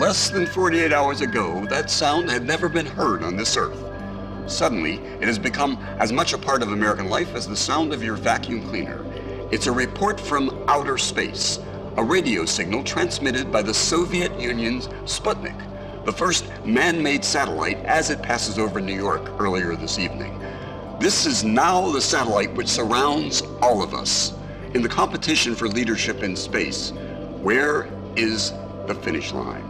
less than 48 hours ago, that sound had never been heard on this earth. Suddenly, it has become as much a part of American life as the sound of your vacuum cleaner. It's a report from outer space, a radio signal transmitted by the Soviet Union's Sputnik, the first man-made satellite as it passes over New York earlier this evening. This is now the satellite which surrounds all of us. In the competition for leadership in space, where is the finish line?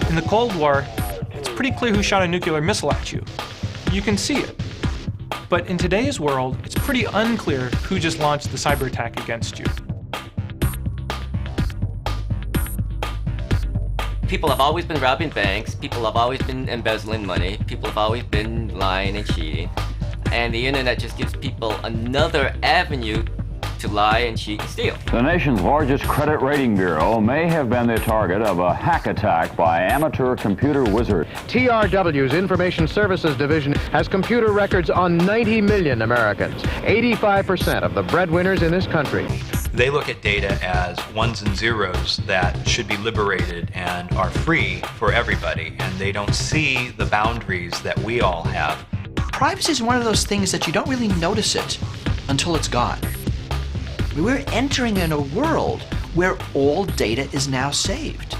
In the Cold War, it's pretty clear who shot a nuclear missile at you. You can see it. But in today's world, it's pretty unclear who just launched the cyber attack against you. People have always been robbing banks, people have always been embezzling money, people have always been lying and cheating. And the internet just gives people another avenue to lie and cheat and steal. The nation's largest credit rating bureau may have been the target of a hack attack by amateur computer wizards. TRW's Information Services Division has computer records on 90 million Americans, 85% of the breadwinners in this country. They look at data as ones and zeros that should be liberated and are free for everybody, and they don't see the boundaries that we all have. Privacy is one of those things that you don't really notice it until it's gone. We're entering in a world where all data is now saved.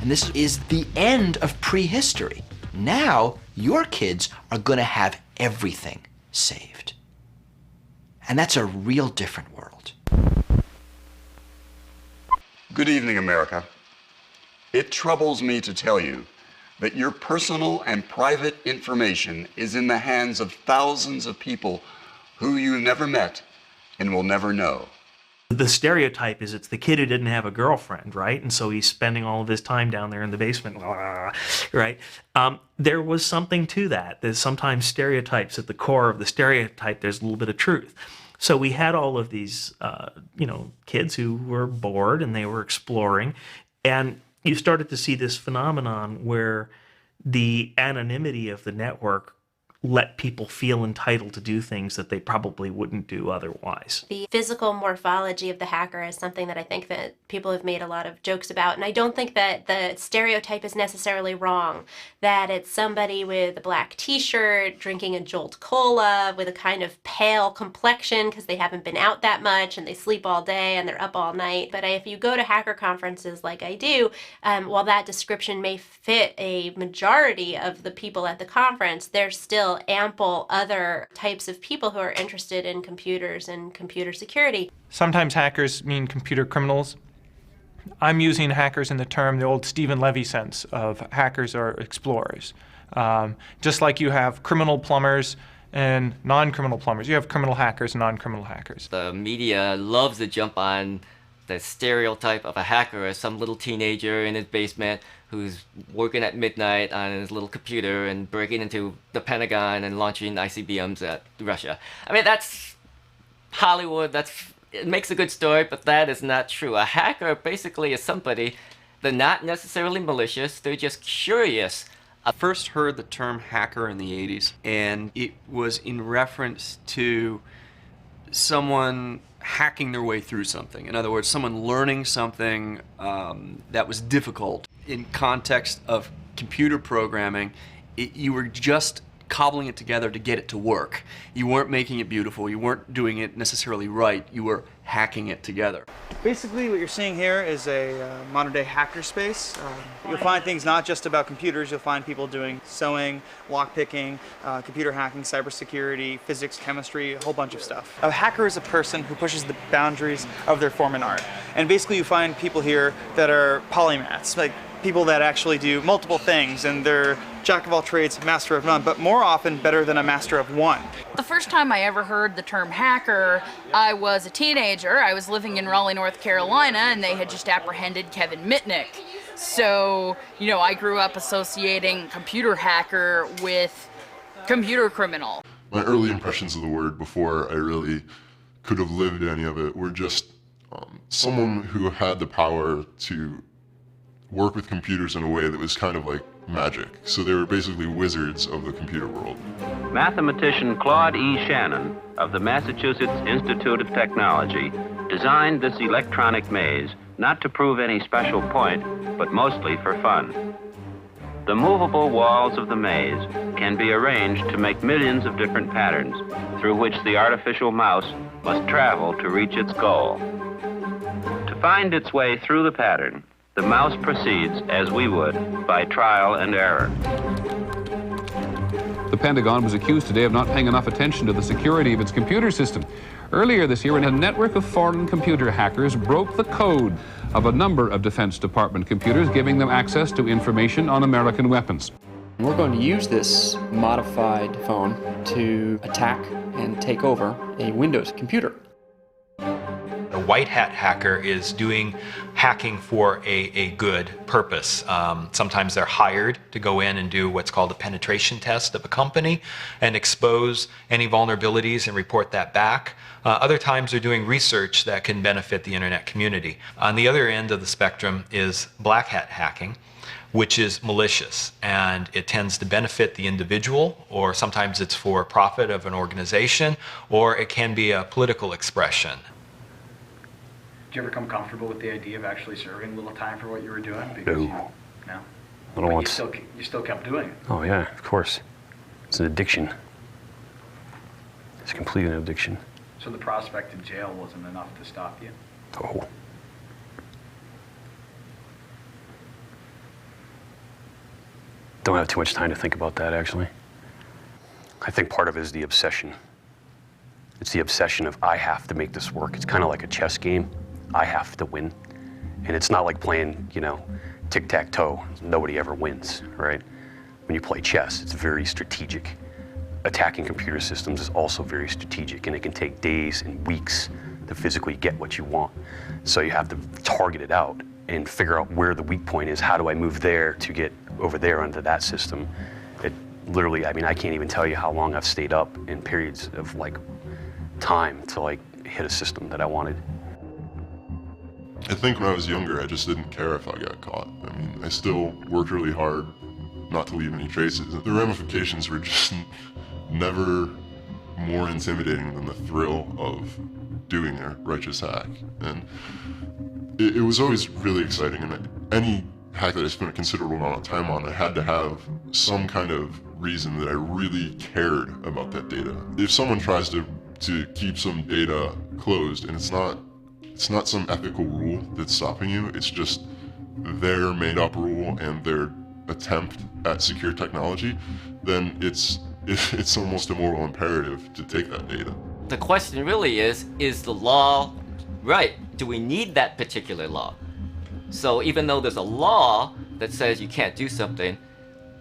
And this is the end of prehistory. Now, your kids are going to have everything saved. And that's a real different world. Good evening, America. It troubles me to tell you that your personal and private information is in the hands of thousands of people who you never met and will never know. The stereotype is it's the kid who didn't have a girlfriend, right? And so he's spending all of his time down there in the basement, right? There was something to that. There's sometimes stereotypes at the core of the stereotype. There's a little bit of truth. So we had all of these, kids who were bored and they were exploring, and you started to see this phenomenon where the anonymity of the network let people feel entitled to do things that they probably wouldn't do otherwise. The physical morphology of the hacker is something that I think that people have made a lot of jokes about, and I don't think that the stereotype is necessarily wrong, that it's somebody with a black t-shirt, drinking a Jolt Cola, with a kind of pale complexion because they haven't been out that much and they sleep all day and they're up all night. But if you go to hacker conferences like I do, while that description may fit a majority of the people at the conference, there's still ample other types of people who are interested in computers and computer security. Sometimes hackers mean computer criminals. I'm using hackers in the old Stephen Levy sense of hackers are explorers. Just like you have criminal plumbers and non-criminal plumbers, you have criminal hackers and non-criminal hackers. The media loves to jump on the stereotype of a hacker as some little teenager in his basement who's working at midnight on his little computer and breaking into the Pentagon and launching ICBMs at Russia. I mean, that's Hollywood, it makes a good story, but that is not true. A hacker basically is somebody, they're not necessarily malicious, they're just curious. I first heard the term hacker in the 80s, and it was in reference to someone hacking their way through something. In other words, someone learning something that was difficult. In context of computer programming, you were just cobbling it together to get it to work. You weren't making it beautiful, you weren't doing it necessarily right, you were hacking it together. Basically what you're seeing here is a modern day hacker space. You'll find things not just about computers, you'll find people doing sewing, lockpicking, computer hacking, cybersecurity, physics, chemistry, a whole bunch of stuff. A hacker is a person who pushes the boundaries of their form and art. And basically you find people here that are polymaths, like people that actually do multiple things, and they're jack of all trades, master of none, but more often better than a master of one. The first time I ever heard the term hacker, I was a teenager. I was living in Raleigh, North Carolina, and they had just apprehended Kevin Mitnick. So, I grew up associating computer hacker with computer criminal. My early impressions of the word before I really could have lived any of it were just someone who had the power to work with computers in a way that was kind of like magic. So they were basically wizards of the computer world. Mathematician Claude E. Shannon of the Massachusetts Institute of Technology designed this electronic maze not to prove any special point, but mostly for fun. The movable walls of the maze can be arranged to make millions of different patterns through which the artificial mouse must travel to reach its goal. To find its way through the pattern, the mouse proceeds as we would by trial and error. The Pentagon was accused today of not paying enough attention to the security of its computer system. Earlier this year, a network of foreign computer hackers broke the code of a number of Defense Department computers, giving them access to information on American weapons. We're going to use this modified phone to attack and take over a Windows computer. A white hat hacker is doing hacking for a good purpose. Sometimes they're hired to go in and do what's called a penetration test of a company and expose any vulnerabilities and report that back. Other times they're doing research that can benefit the internet community. On the other end of the spectrum is black hat hacking, which is malicious, and it tends to benefit the individual, or sometimes it's for profit of an organization, or it can be a political expression. Did you ever come comfortable with the idea of actually serving a little time for what you were doing? No. No? I don't want You still kept doing it? Oh yeah, of course. It's an addiction. It's completely an addiction. So the prospect of jail wasn't enough to stop you? Oh. Don't have too much time to think about that, actually. I think part of it is the obsession. It's the obsession of, I have to make this work. It's kind of like a chess game. I have to win. And it's not like playing, tic-tac-toe. Nobody ever wins, right? When you play chess, it's very strategic. Attacking computer systems is also very strategic, and it can take days and weeks to physically get what you want. So you have to target it out and figure out where the weak point is. How do I move there to get over there onto that system? It literally, I can't even tell you how long I've stayed up in periods of time to hit a system that I wanted. I think when I was younger, I just didn't care if I got caught. I still worked really hard not to leave any traces. The ramifications were just never more intimidating than the thrill of doing a righteous hack. And it was always really exciting. And any hack that I spent a considerable amount of time on, I had to have some kind of reason that I really cared about that data. If someone tries to keep some data closed, and it's not some ethical rule that's stopping you, it's just their made-up rule and their attempt at secure technology, then it's almost a moral imperative to take that data. The question really is the law right? Do we need that particular law? So even though there's a law that says you can't do something,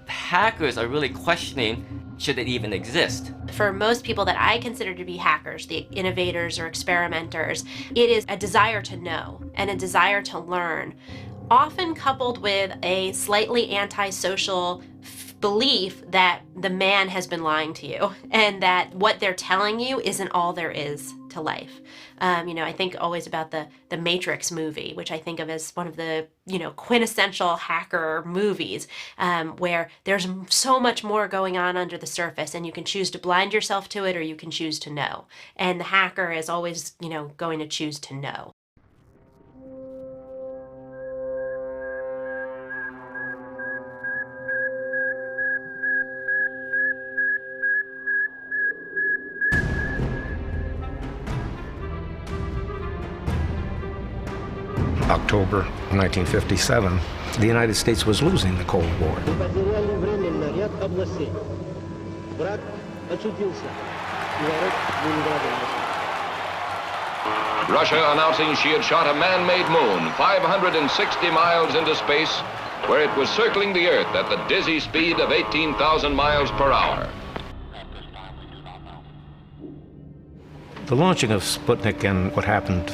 hackers are really questioning, should it even exist? For most people that I consider to be hackers, the innovators or experimenters, it is a desire to know and a desire to learn, often coupled with a slightly antisocial belief that the man has been lying to you and that what they're telling you isn't all there is to life. I think always about the Matrix movie, which I think of as one of the, quintessential hacker movies, where there's so much more going on under the surface and you can choose to blind yourself to it or you can choose to know. And the hacker is always, going to choose to know. October 1957, the United States was losing the Cold War. Russia announcing she had shot a man-made moon 560 miles into space, where it was circling the Earth at the dizzy speed of 18,000 miles per hour. The launching of Sputnik and what happened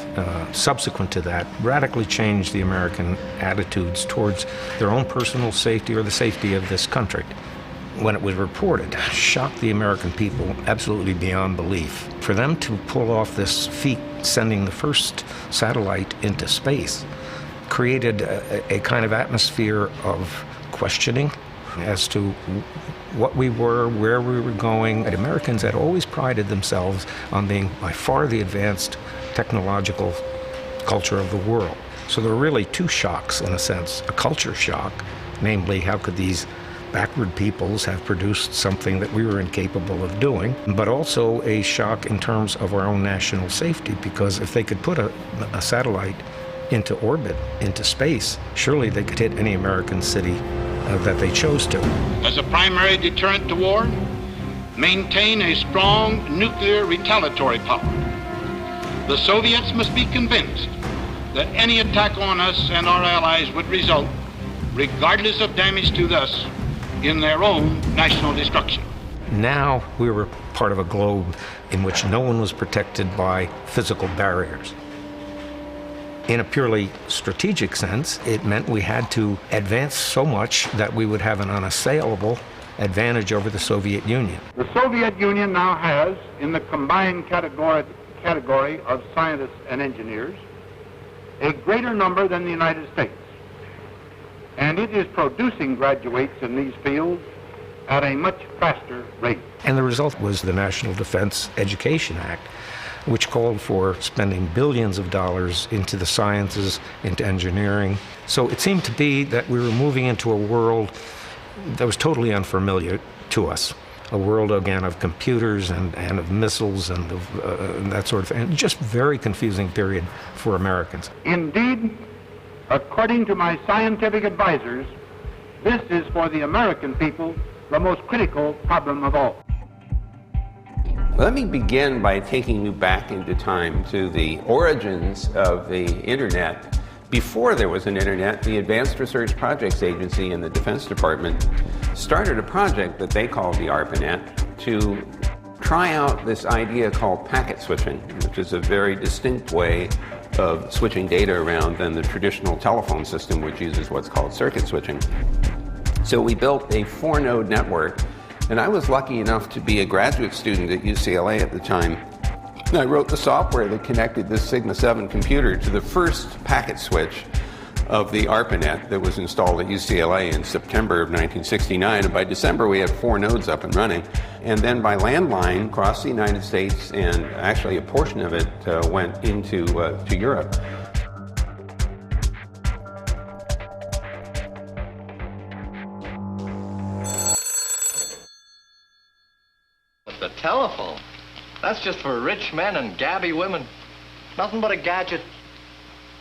subsequent to that radically changed the American attitudes towards their own personal safety or the safety of this country. When it was reported, shocked the American people absolutely beyond belief. For them to pull off this feat, sending the first satellite into space, created a kind of atmosphere of questioning as to what we were, where we were going. And Americans had always prided themselves on being by far the advanced technological culture of the world. So there were really two shocks, in a sense. A culture shock, namely, how could these backward peoples have produced something that we were incapable of doing, but also a shock in terms of our own national safety, because if they could put a satellite into orbit, into space, surely they could hit any American city that they chose to. As a primary deterrent to war, maintain a strong nuclear retaliatory power. The Soviets must be convinced that any attack on us and our allies would result, regardless of damage to us, in their own national destruction. Now we were part of a globe in which no one was protected by physical barriers. In a purely strategic sense, it meant we had to advance so much that we would have an unassailable advantage over the Soviet Union. The Soviet Union now has, in the combined category of scientists and engineers, a greater number than the United States. And it is producing graduates in these fields at a much faster rate. And the result was the National Defense Education Act, which called for spending billions of dollars into the sciences, into engineering. So it seemed to be that we were moving into a world that was totally unfamiliar to us. A world, again, of computers and of missiles and of that sort of thing. And just very confusing period for Americans. Indeed, according to my scientific advisors, this is for the American people the most critical problem of all. Let me begin by taking you back into time to the origins of the Internet. Before there was an Internet, the Advanced Research Projects Agency in the Defense Department started a project that they called the ARPANET to try out this idea called packet switching, which is a very distinct way of switching data around than the traditional telephone system, which uses what's called circuit switching. So we built a 4-node network, and I was lucky enough to be a graduate student at UCLA at the time. And I wrote the software that connected this Sigma 7 computer to the first packet switch of the ARPANET that was installed at UCLA in September of 1969. And by December, we had 4 nodes up and running. And then by landline across the United States, and actually a portion of it went into to Europe. The telephone? That's just for rich men and gabby women. Nothing but a gadget.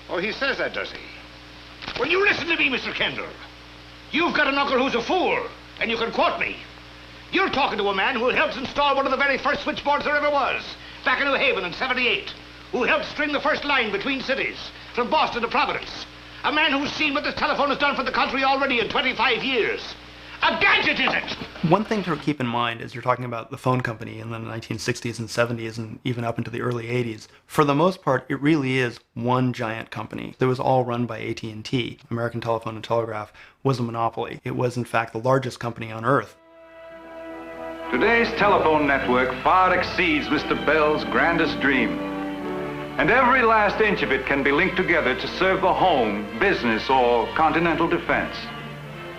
Oh, he says that, does he? Well, you listen to me, Mr. Kendall. You've got an uncle who's a fool, and you can quote me. You're talking to a man who helped install one of the very first switchboards there ever was, back in New Haven in '78, who helped string the first line between cities, from Boston to Providence. A man who's seen what this telephone has done for the country already in 25 years. A gadget, is it? One thing to keep in mind as you're talking about the phone company in the 1960s and 70s and even up into the early 80s, for the most part, it really is one giant company. It was all run by AT&T. American Telephone and Telegraph was a monopoly. It was, in fact, the largest company on earth. Today's telephone network far exceeds Mr. Bell's grandest dream. And every last inch of it can be linked together to serve the home, business, or continental defense.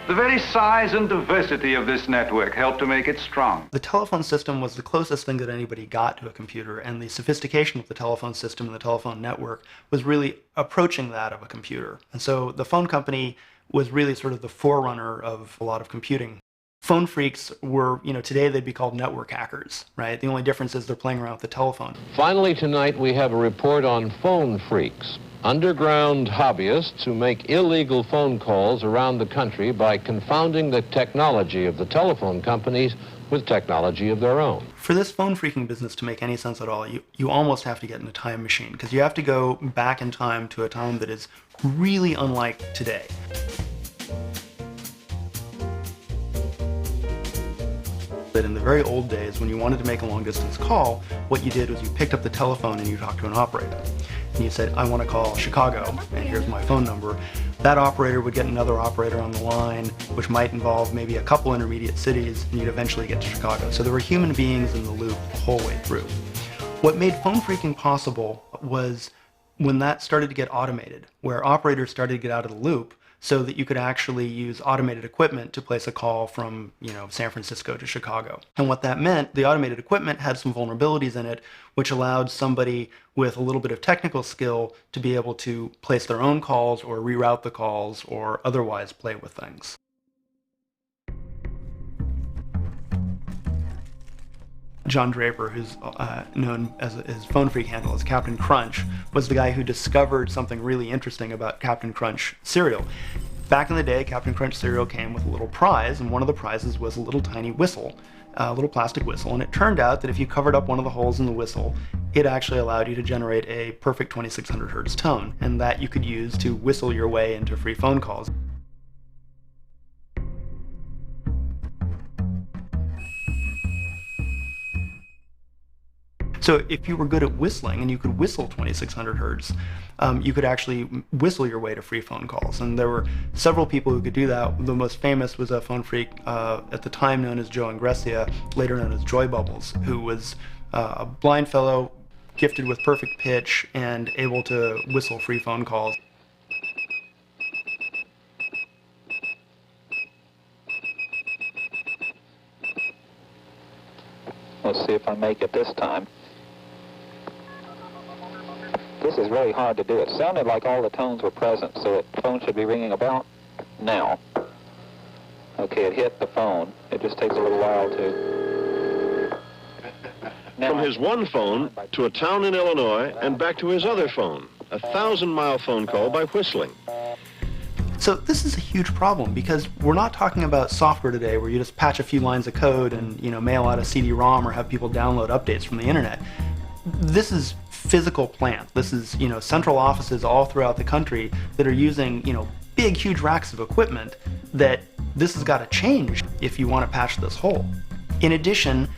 The very size and diversity of this network helped to make it strong. The telephone system was the closest thing that anybody got to a computer, and the sophistication of the telephone system and the telephone network was really approaching that of a computer. And so the phone company was really sort of the forerunner of a lot of computing. Phone phreaks were, today they'd be called network hackers, right? The only difference is they're playing around with the telephone. Finally, tonight we have a report on phone phreaks. Underground hobbyists who make illegal phone calls around the country by confounding the technology of the telephone companies with technology of their own. For this phone phreaking business to make any sense at all, you almost have to get in a time machine, because you have to go back in time to a time that is really unlike today. That in the very old days, when you wanted to make a long-distance call, what you did was you picked up the telephone and you talked to an operator. And you said, I want to call Chicago, and here's my phone number. That operator would get another operator on the line, which might involve maybe a couple intermediate cities, and you'd eventually get to Chicago. So there were human beings in the loop the whole way through. What made phone phreaking possible was when that started to get automated, where operators started to get out of the loop, so that you could actually use automated equipment to place a call from, San Francisco to Chicago. And what that meant, the automated equipment had some vulnerabilities in it, which allowed somebody with a little bit of technical skill to be able to place their own calls or reroute the calls or otherwise play with things. John Draper, who's known as his phone freak handle as Captain Crunch, was the guy who discovered something really interesting about Captain Crunch cereal. Back in the day, Captain Crunch cereal came with a little prize, and one of the prizes was a little tiny whistle, a little plastic whistle, and it turned out that if you covered up one of the holes in the whistle, it actually allowed you to generate a perfect 2600 hertz tone, and that you could use to whistle your way into free phone calls. So if you were good at whistling and you could whistle 2600 hertz, you could actually whistle your way to free phone calls. And there were several people who could do that. The most famous was a phone freak at the time known as Joe Ingressia, later known as Joy Bubbles, who was a blind fellow, gifted with perfect pitch, and able to whistle free phone calls. Let's see if I make it this time. This is really hard to do. It sounded like all the tones were present, so the phone should be ringing about now. Okay, it hit the phone. It just takes a little while to... From his one phone to a town in Illinois and back to his other phone. A 1,000-mile phone call by whistling. So this is a huge problem because we're not talking about software today where you just patch a few lines of code and mail out a CD-ROM or have people download updates from the internet. This is physical plant. This is central offices all throughout the country that are using big huge racks of equipment that this has got to change if you want to patch this hole. In addition,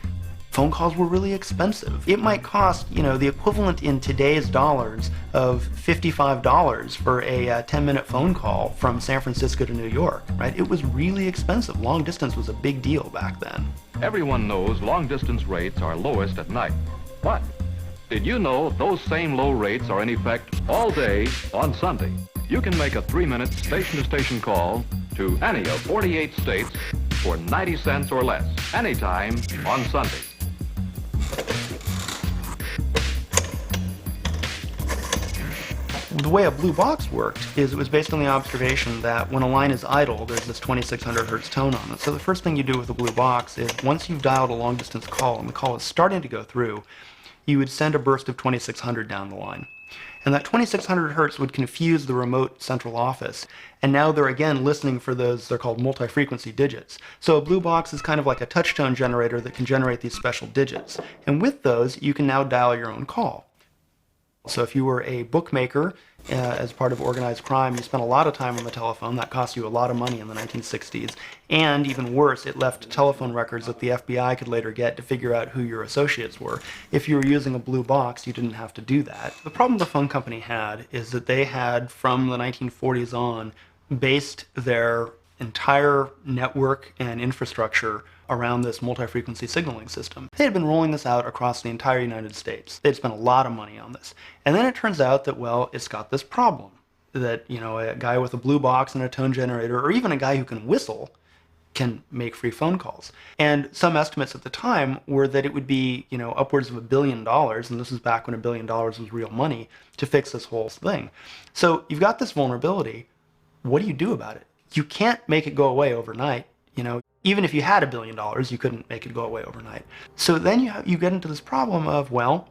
phone calls were really expensive. It might cost, the equivalent in today's dollars of $55 for a 10-minute phone call from San Francisco to New York, right? It was really expensive. Long distance was a big deal back then. Everyone knows long-distance rates are lowest at night. But did you know those same low rates are in effect all day on Sunday? You can make a 3-minute station-to-station call to any of 48 states for 90 cents or less, anytime on Sunday. The way a blue box worked is it was based on the observation that when a line is idle, there's this 2600 hertz tone on it. So the first thing you do with a blue box is once you've dialed a long distance call and the call is starting to go through, you would send a burst of 2600 down the line. And that 2600 hertz would confuse the remote central office. And now they're again listening for those, they're called multi-frequency digits. So a blue box is kind of like a touch-tone generator that can generate these special digits. And with those, you can now dial your own call. So if you were a bookmaker as part of organized crime, you spent a lot of time on the telephone. That cost you a lot of money in the 1960s. And even worse, it left telephone records that the FBI could later get to figure out who your associates were. If you were using a blue box, you didn't have to do that. The problem the phone company had is that they had, from the 1940s on, based their entire network and infrastructure around this multi-frequency signaling system. They had been rolling this out across the entire United States. They'd spent a lot of money on this. And then it turns out that, well, it's got this problem. That, a guy with a blue box and a tone generator, or even a guy who can whistle, can make free phone calls. And some estimates at the time were that it would be, upwards of $1 billion, and this is back when $1 billion was real money, to fix this whole thing. So you've got this vulnerability. What do you do about it? You can't make it go away overnight. Even if you had $1 billion, you couldn't make it go away overnight. So then you get into this problem of, well,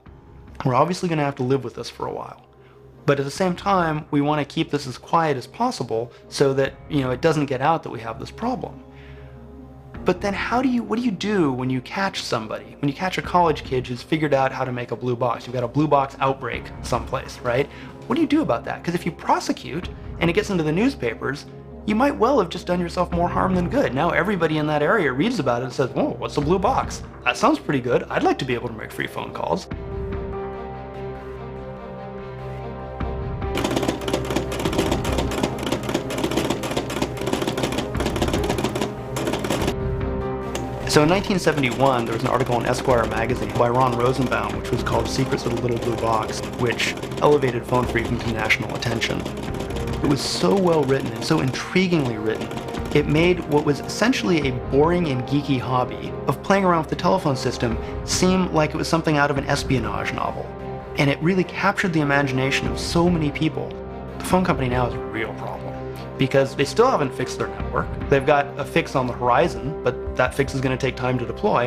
we're obviously going to have to live with this for a while. But at the same time, we want to keep this as quiet as possible so that, it doesn't get out that we have this problem. But then what do you do when you catch somebody? When you catch a college kid who's figured out how to make a blue box? You've got a blue box outbreak someplace, right? What do you do about that? Because if you prosecute and it gets into the newspapers, you might well have just done yourself more harm than good. Now everybody in that area reads about it and says, oh, what's a blue box? That sounds pretty good. I'd like to be able to make free phone calls. So in 1971, there was an article in Esquire magazine by Ron Rosenbaum, which was called Secrets of the Little Blue Box, which elevated phone phreaking to national attention. It was so well written and so intriguingly written. It made what was essentially a boring and geeky hobby of playing around with the telephone system seem like it was something out of an espionage novel. And it really captured the imagination of so many people. The phone company now is a real problem because they still haven't fixed their network. They've got a fix on the horizon, but that fix is going to take time to deploy.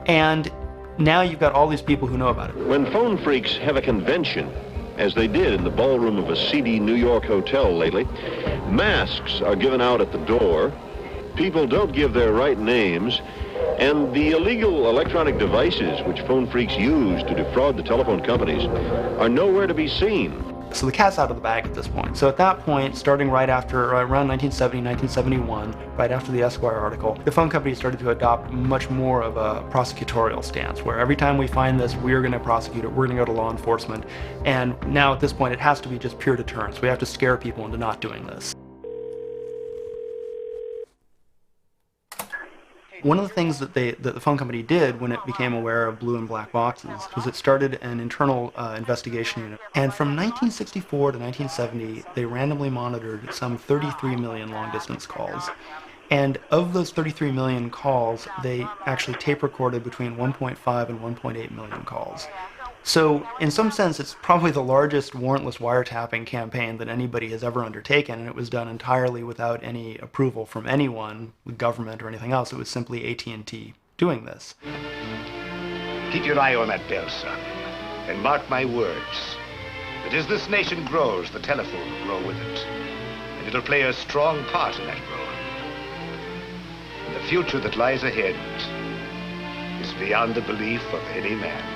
And now you've got all these people who know about it. When phone freaks have a convention, as they did in the ballroom of a seedy New York hotel lately, masks are given out at the door, people don't give their right names, and the illegal electronic devices which phone freaks use to defraud the telephone companies are nowhere to be seen. So the cat's out of the bag at this point. So at that point, starting right after, around 1970, 1971, right after the Esquire article, the phone company started to adopt much more of a prosecutorial stance, where every time we find this, we're going to prosecute it, we're going to go to law enforcement. And now at this point, it has to be just pure deterrence. We have to scare people into not doing this. One of the things that the phone company did when it became aware of blue and black boxes was it started an internal investigation unit. And from 1964 to 1970, they randomly monitored some 33 million long-distance calls. And of those 33 million calls, they actually tape recorded between 1.5 and 1.8 million calls. So in some sense, it's probably the largest warrantless wiretapping campaign that anybody has ever undertaken, and it was done entirely without any approval from anyone, the government or anything else. It was simply AT&T doing this. Keep your eye on that bell, son, and mark my words, that as this nation grows, the telephone will grow with it, and it'll play a strong part in that growth. And the future that lies ahead is beyond the belief of any man.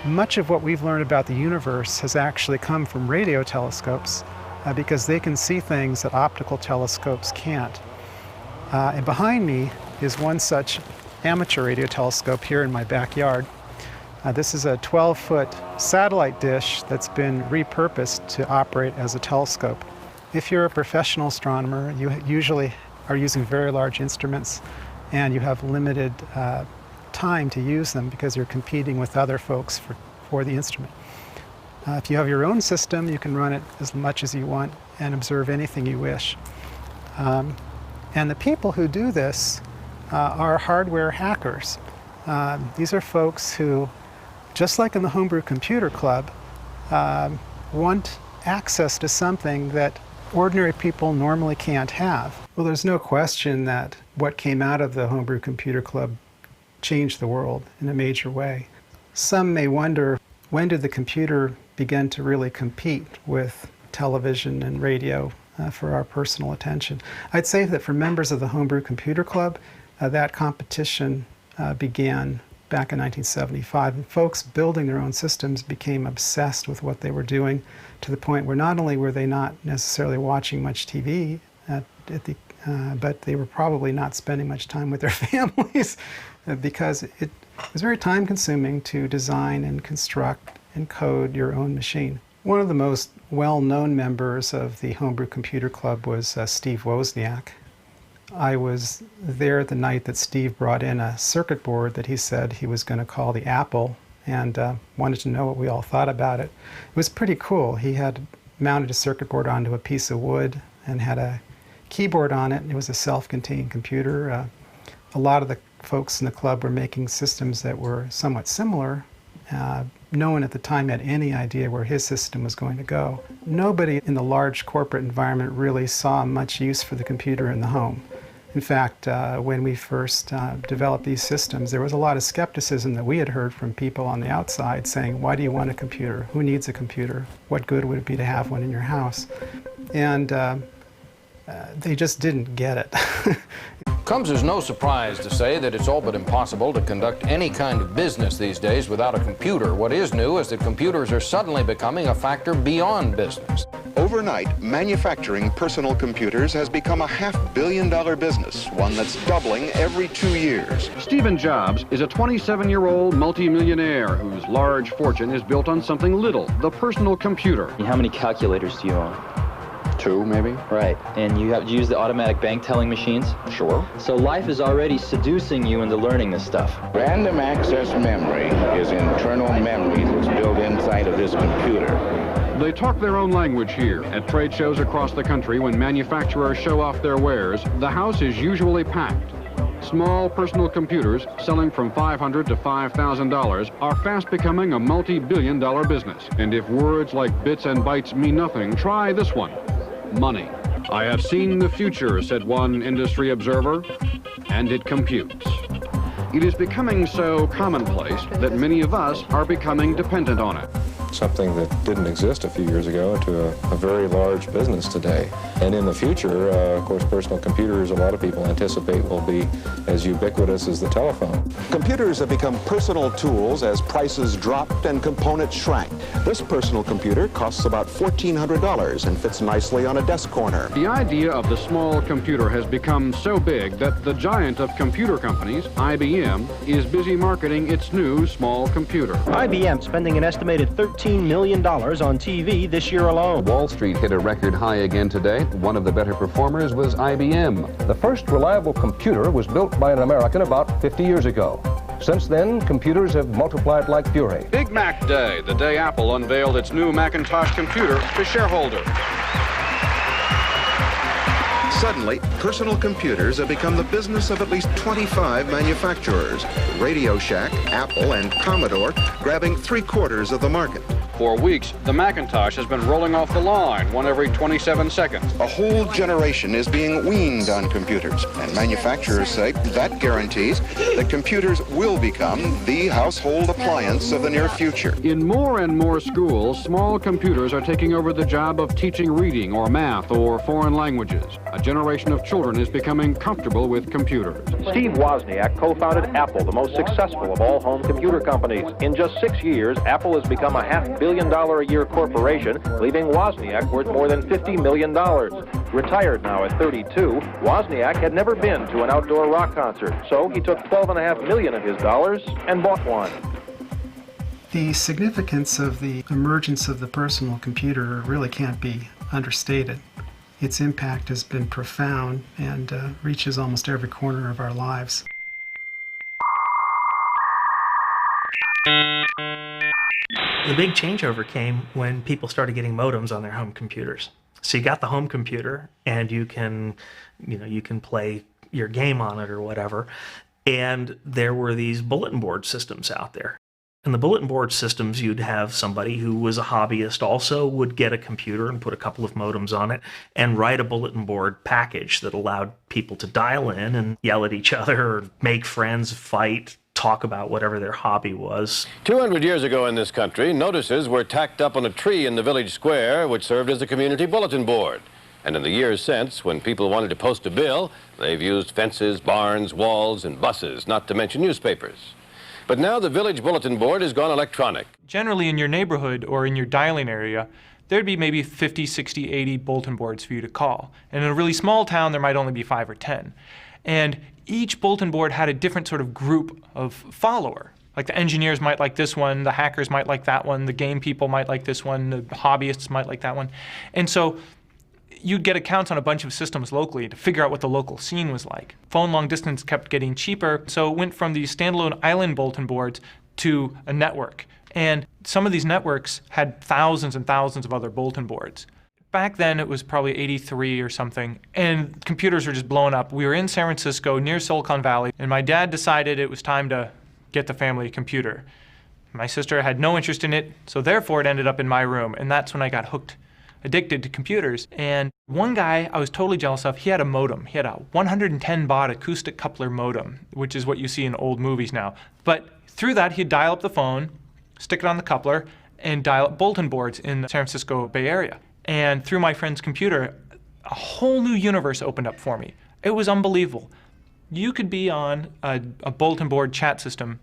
Much of what we've learned about the universe has actually come from radio telescopes because they can see things that optical telescopes can't. And behind me is one such amateur radio telescope here in my backyard. This is a 12-foot satellite dish that's been repurposed to operate as a telescope. If you're a professional astronomer, you usually are using very large instruments and you have limited time to use them because you're competing with other folks for the instrument. If you have your own system, you can run it as much as you want and observe anything you wish. And the people who do this are hardware hackers. These are folks who, just like in the Homebrew Computer Club, want access to something that ordinary people normally can't have. Well, there's no question that what came out of the Homebrew Computer Club changed the world in a major way. Some may wonder, when did the computer begin to really compete with television and radio for our personal attention? I'd say that for members of the Homebrew Computer Club, that competition began back in 1975. And folks building their own systems became obsessed with what they were doing to the point where not only were they not necessarily watching much TV, but they were probably not spending much time with their families because it was very time-consuming to design and construct and code your own machine. One of the most well-known members of the Homebrew Computer Club was Steve Wozniak. I was there the night that Steve brought in a circuit board that he said he was going to call the Apple, and wanted to know what we all thought about it. It was pretty cool. He had mounted a circuit board onto a piece of wood and had a keyboard on it. It was a self-contained computer. A lot of the folks in the club were making systems that were somewhat similar. No one at the time had any idea where his system was going to go. Nobody in the large corporate environment really saw much use for the computer in the home. In fact, when we first developed these systems, there was a lot of skepticism that we had heard from people on the outside saying, why do you want a computer? Who needs a computer? What good would it be to have one in your house? And they just didn't get it. Comes as no surprise to say that it's all but impossible to conduct any kind of business these days without a computer. What is new is that computers are suddenly becoming a factor beyond business. Overnight, manufacturing personal computers has become a $500 million business, one that's doubling every 2 years. Stephen Jobs is a 27-year-old multimillionaire whose large fortune is built on something little, the personal computer. How many calculators do you own? 2, maybe? Right. And you have used the automatic bank telling machines? Sure. So life is already seducing you into learning this stuff. Random access memory is internal memory that's built inside of this computer. They talk their own language here. At trade shows across the country, when manufacturers show off their wares, the house is usually packed. Small personal computers selling from $500 to $5,000 are fast becoming a multi-billion-dollar business. And if words like bits and bytes mean nothing, try this one: money. I have seen the future, said one industry observer, and it computes. It is becoming so commonplace that many of us are becoming dependent on it. Something that didn't exist a few years ago to a very large business today. And in the future, of course, personal computers, a lot of people anticipate, will be as ubiquitous as the telephone. Computers have become personal tools as prices dropped and components shrank. This personal computer costs about $1,400 and fits nicely on a desk corner. The idea of the small computer has become so big that the giant of computer companies, IBM, is busy marketing its new small computer. IBM spending an estimated $13 million on TV this year alone. Wall Street hit a record high again today. One of the better performers was IBM. The first reliable computer was built by an American about 50 years ago. Since then, computers have multiplied like fury. Big Mac Day, the day Apple unveiled its new Macintosh computer to shareholders. Suddenly, personal computers have become the business of at least 25 manufacturers. Radio Shack, Apple, and Commodore grabbing 3/4 of the market. For weeks, the Macintosh has been rolling off the line, one every 27 seconds. A whole generation is being weaned on computers, and manufacturers say that guarantees that computers will become the household appliance of the near future. In more and more schools, small computers are taking over the job of teaching reading or math or foreign languages. A generation of children is becoming comfortable with computers. Steve Wozniak co-founded Apple, the most successful of all home computer companies. In just 6 years, Apple has become a $500 million a year corporation, leaving Wozniak worth more than $50 million. Retired now at 32, Wozniak had never been to an outdoor rock concert, so he took $12.5 million of his dollars and bought one. The significance of the emergence of the personal computer really can't be understated. Its impact has been profound and reaches almost every corner of our lives. The big changeover came when people started getting modems on their home computers. So you got the home computer and you can play your game on it or whatever. And there were these bulletin board systems out there. In the bulletin board systems, you'd have somebody who was a hobbyist also would get a computer and put a couple of modems on it and write a bulletin board package that allowed people to dial in and yell at each other or make friends, fight, talk about whatever their hobby was. 200 years ago in this country, notices were tacked up on a tree in the village square, which served as a community bulletin board. And in the years since, when people wanted to post a bill, they've used fences, barns, walls, and buses, not to mention newspapers. But now the village bulletin board has gone electronic. Generally in your neighborhood or in your dialing area, there'd be maybe 50, 60, 80 bulletin boards for you to call. And in a really small town, there might only be 5 or 10. And each bulletin board had a different sort of group of follower. Like the engineers might like this one, the hackers might like that one, the game people might like this one, the hobbyists might like that one. And so you'd get accounts on a bunch of systems locally to figure out what the local scene was like. Phone long distance kept getting cheaper, so it went from these standalone island bulletin boards to a network. And some of these networks had thousands and thousands of other bulletin boards. Back then it was probably 83 or something, and computers were just blowing up. We were in San Francisco near Silicon Valley, and my dad decided it was time to get the family a computer. My sister had no interest in it, so therefore it ended up in my room, and that's when I got hooked. Addicted to computers. And one guy I was totally jealous of, he had a modem. He had a 110 baud acoustic coupler modem, which is what you see in old movies now. But through that, he'd dial up the phone, stick it on the coupler, and dial up bulletin boards in the San Francisco Bay Area. And through my friend's computer, a whole new universe opened up for me. It was unbelievable. You could be on a bulletin board chat system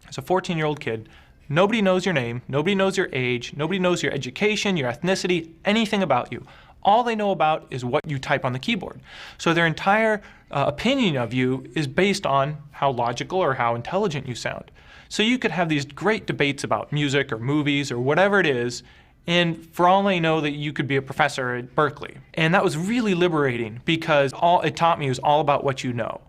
as a 14-year-old kid. Nobody knows your name, nobody knows your age, nobody knows your education, your ethnicity, anything about you. All they know about is what you type on the keyboard. So their entire opinion of you is based on how logical or how intelligent you sound. So you could have these great debates about music or movies or whatever it is, and for all they know that you could be a professor at Berkeley. And that was really liberating because all it taught me was all about what you know.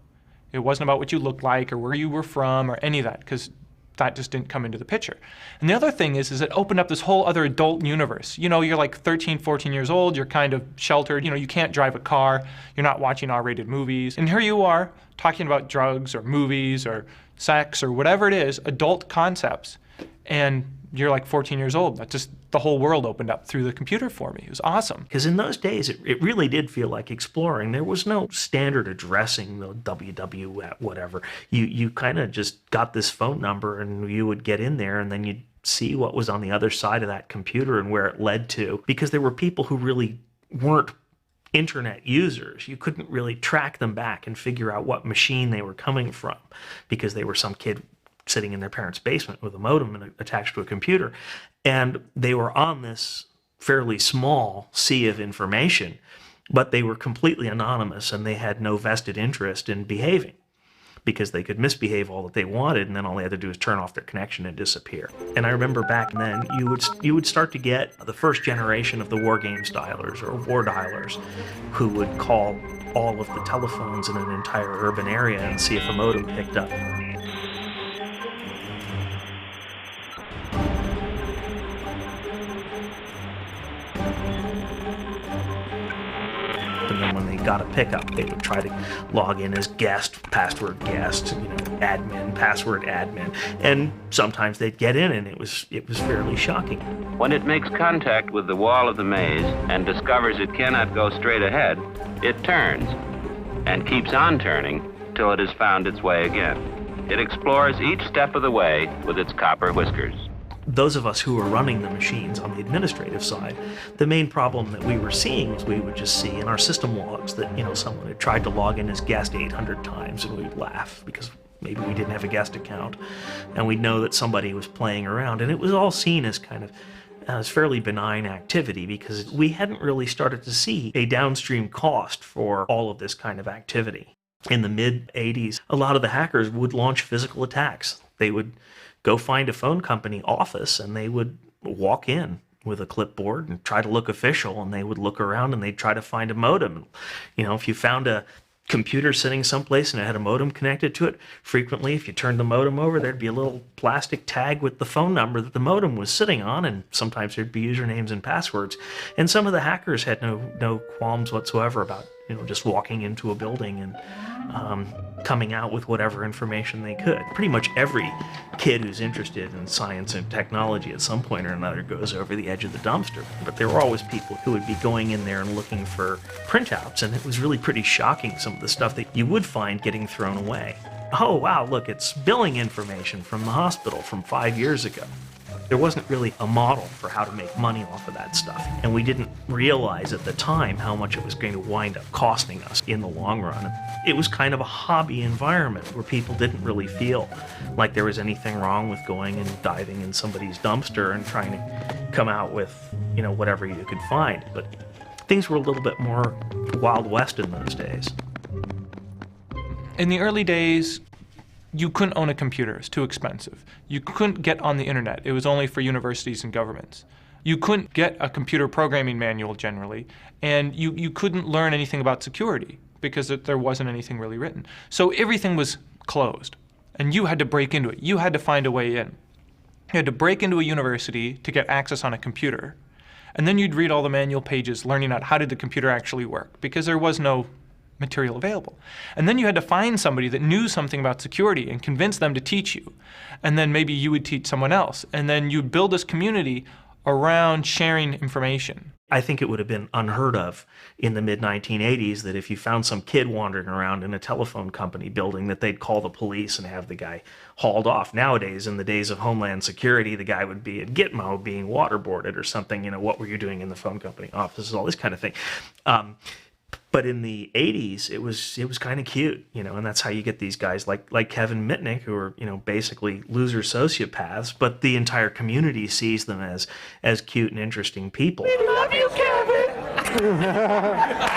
It wasn't about what you looked like or where you were from or any of that, because that just didn't come into the picture. And the other thing is it opened up this whole other adult universe. You know, you're like 13, 14 years old, you're kind of sheltered, you know, you can't drive a car, you're not watching R-rated movies. And here you are talking about drugs or movies or sex or whatever it is, adult concepts, and you're like 14 years old. That just, the whole world opened up through the computer for me. It was awesome. Because in those days, it really did feel like exploring. There was no standard addressing, the www, whatever. You kind of just got this phone number and you would get in there and then you'd see what was on the other side of that computer and where it led to. Because there were people who really weren't internet users. You couldn't really track them back and figure out what machine they were coming from because they were some kid sitting in their parents' basement with a modem attached to a computer. And they were on this fairly small sea of information, but they were completely anonymous and they had no vested interest in behaving because they could misbehave all that they wanted, and then all they had to do is turn off their connection and disappear. And I remember back then, you would start to get the first generation of the war games dialers or war dialers who would call all of the telephones in an entire urban area and see if a modem picked up. And then when they got a pickup, they would try to log in as guest, password guest, you know, admin, password admin, and sometimes they'd get in, and it was fairly shocking. When it makes contact with the wall of the maze and discovers it cannot go straight ahead, it turns and keeps on turning till it has found its way again. It explores each step of the way with its copper whiskers. Those of us who were running the machines on the administrative side, the main problem that we were seeing was we would just see in our system logs that, you know, someone had tried to log in as guest 800 times, and we'd laugh because maybe we didn't have a guest account, and we'd know that somebody was playing around, and it was all seen as kind of as fairly benign activity because we hadn't really started to see a downstream cost for all of this kind of activity. In the mid-'80s, a lot of the hackers would launch physical attacks. They would go find a phone company office and they would walk in with a clipboard and try to look official, and they would look around and they'd try to find a modem. You know, if you found a computer sitting someplace and it had a modem connected to it, frequently if you turned the modem over, there'd be a little plastic tag with the phone number that the modem was sitting on, and sometimes there'd be usernames and passwords. And some of the hackers had no qualms whatsoever about, you know, just walking into a building and coming out with whatever information they could. Pretty much every kid who's interested in science and technology at some point or another goes over the edge of the dumpster. But there were always people who would be going in there and looking for printouts, and it was really pretty shocking, some of the stuff that you would find getting thrown away. Oh wow, look, it's billing information from the hospital from 5 years ago. There wasn't really a model for how to make money off of that stuff, and we didn't realize at the time how much it was going to wind up costing us in the long run. It was kind of a hobby environment where people didn't really feel like there was anything wrong with going and diving in somebody's dumpster and trying to come out with, you know, whatever you could find. But things were a little bit more Wild West in those days. In the early days, you couldn't own a computer. It's too expensive. You couldn't get on the internet. It was only for universities and governments. You couldn't get a computer programming manual generally, and you couldn't learn anything about security because there wasn't anything really written. So everything was closed, and you had to break into it. You had to find a way in. You had to break into a university to get access on a computer, and then you'd read all the manual pages learning out how did the computer actually work, because there was no material available. And then you had to find somebody that knew something about security and convince them to teach you. And then maybe you would teach someone else. And then you'd build this community around sharing information. I think it would have been unheard of in the mid-1980s that if you found some kid wandering around in a telephone company building that they'd call the police and have the guy hauled off. Nowadays, in the days of Homeland Security, the guy would be at Gitmo being waterboarded or something. You know, what were you doing in the phone company offices, all this kind of thing. But in the 80s, it was kind of cute, you know, and that's how you get these guys like Kevin Mitnick, who are, you know, basically loser sociopaths, but the entire community sees them as cute and interesting people. We love you, Kevin!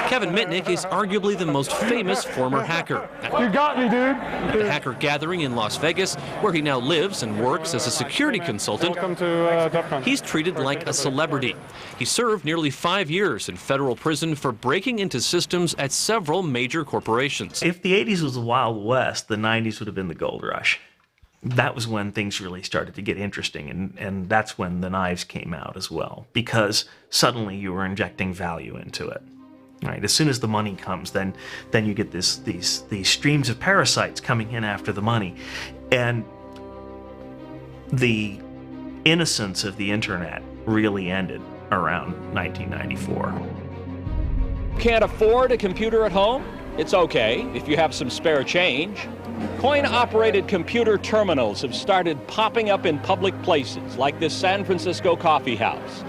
Kevin Mitnick is arguably the most famous former hacker. You got me, dude. The Hacker Gathering in Las Vegas, where he now lives and works as a security consultant. Welcome to DEFCON. He's treated like a celebrity. He served nearly 5 years in federal prison for breaking into systems at several major corporations. If the 80s was the Wild West, the 90s would have been the gold rush. that was when things really started to get interesting, and that's when the knives came out as well, because suddenly you were injecting value into it. Right? As soon as the money comes, then you get these streams of parasites coming in after the money, and the innocence of the internet really ended around 1994. Can't afford a computer at home? It's okay if you have some spare change. Coin-operated computer terminals have started popping up in public places like this San Francisco coffee house.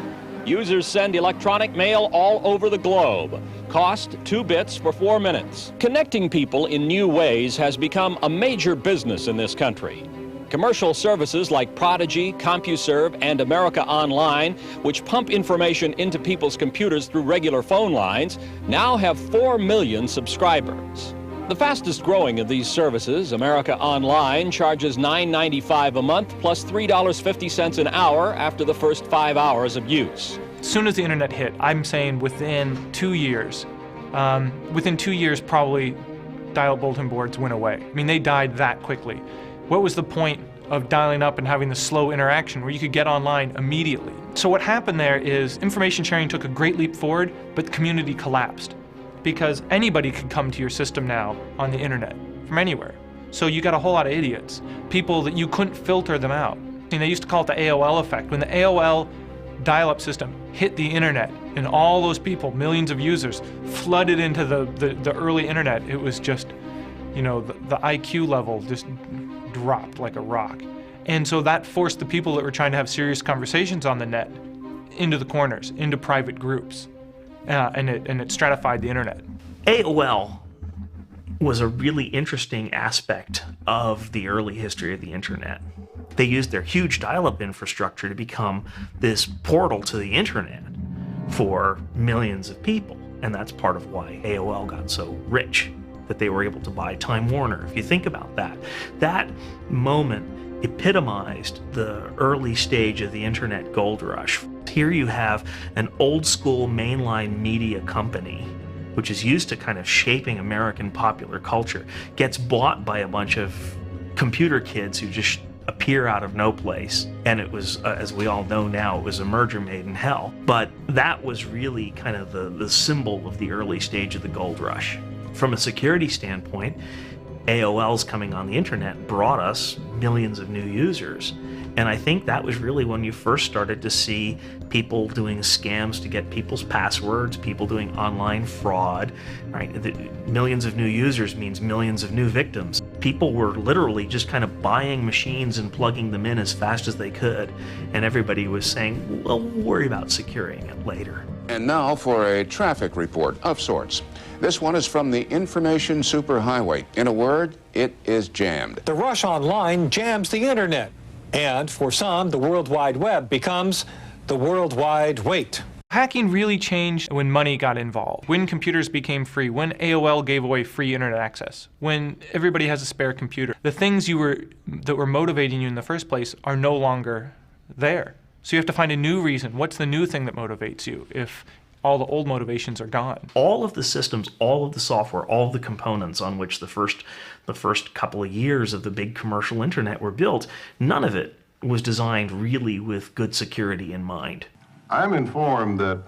Users send electronic mail all over the globe. Cost 2 bits for 4 minutes. Connecting people in new ways has become a major business in this country. Commercial services like Prodigy, CompuServe, and America Online, which pump information into people's computers through regular phone lines, now have 4 million subscribers. The fastest growing of these services, America Online, charges $9.95 a month plus $3.50 an hour after the first 5 hours of use. As soon as the internet hit, I'm saying within 2 years, probably dial-up bulletin boards went away. I mean, they died that quickly. What was the point of dialing up and having the slow interaction where you could get online immediately? So what happened there is information sharing took a great leap forward, but the community collapsed, because anybody could come to your system now on the internet from anywhere. So you got a whole lot of idiots, people that you couldn't filter them out. And they used to call it the AOL effect. When the AOL dial-up system hit the internet and all those people, millions of users, flooded into the early internet, it was just, you know, the IQ level just dropped like a rock. And so that forced the people that were trying to have serious conversations on the net into the corners, into private groups. And it stratified the internet. AOL was a really interesting aspect of the early history of the internet. They used their huge dial-up infrastructure to become this portal to the internet for millions of people. And that's part of why AOL got so rich, that they were able to buy Time Warner. If you think about that, that moment epitomized the early stage of the internet gold rush. Here you have an old school mainline media company, which is used to kind of shaping American popular culture, gets bought by a bunch of computer kids who just appear out of no place. And it was, as we all know now, it was a merger made in hell. But that was really kind of the symbol of the early stage of the gold rush. From a security standpoint, AOL's coming on the internet brought us millions of new users. And I think that was really when you first started to see people doing scams to get people's passwords, people doing online fraud, right? Millions of new users means millions of new victims. People were literally just kind of buying machines and plugging them in as fast as they could. And everybody was saying, well, we'll worry about securing it later. And now for a traffic report of sorts. This one is from the information superhighway. In a word, it is jammed. The rush online jams the internet. And for some, the World Wide Web becomes the World Wide Wait. Hacking really changed when money got involved, when computers became free, when AOL gave away free internet access, when everybody has a spare computer. The things that were motivating you in the first place are no longer there. So you have to find a new reason. What's the new thing that motivates you if all the old motivations are gone? All of the systems, all of the software, all of the components on which the first couple of years of the big commercial internet were built, none of it was designed really with good security in mind. I'm informed that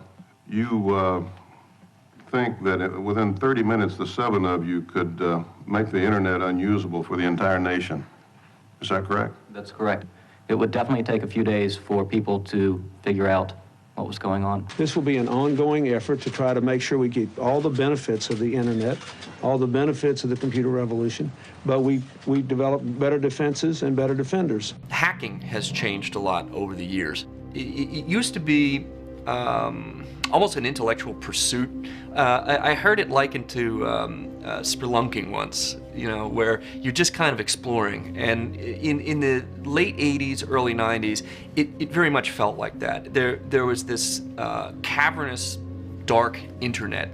you think that within 30 minutes, the 7 of you could make the internet unusable for the entire nation. Is that correct? That's correct. It would definitely take a few days for people to figure out what was going on. This will be an ongoing effort to try to make sure we get all the benefits of the internet, all the benefits of the computer revolution, but we develop better defenses and better defenders. Hacking has changed a lot over the years. It used to be almost an intellectual pursuit. I heard it likened to spelunking once, you know, where you're just kind of exploring. And in the late 80s, early 90s, it very much felt like that. There was this cavernous, dark internet,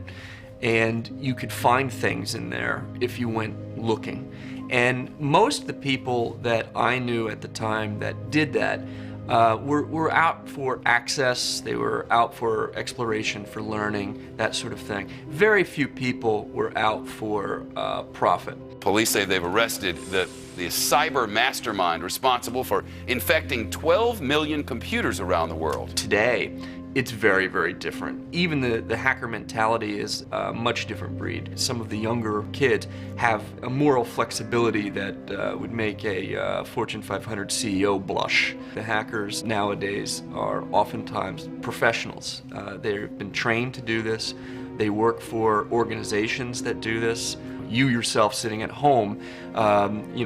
and you could find things in there if you went looking. And most of the people that I knew at the time that did that were out for access, they were out for exploration, for learning, that sort of thing. Very few people were out for profit. Police say they've arrested the cyber mastermind responsible for infecting 12 million computers around the world. Today, it's very, very different. Even the hacker mentality is a much different breed. Some of the younger kids have a moral flexibility that would make a Fortune 500 CEO blush. The hackers nowadays are oftentimes professionals. They've been trained to do this. They work for organizations that do this. You yourself sitting at home,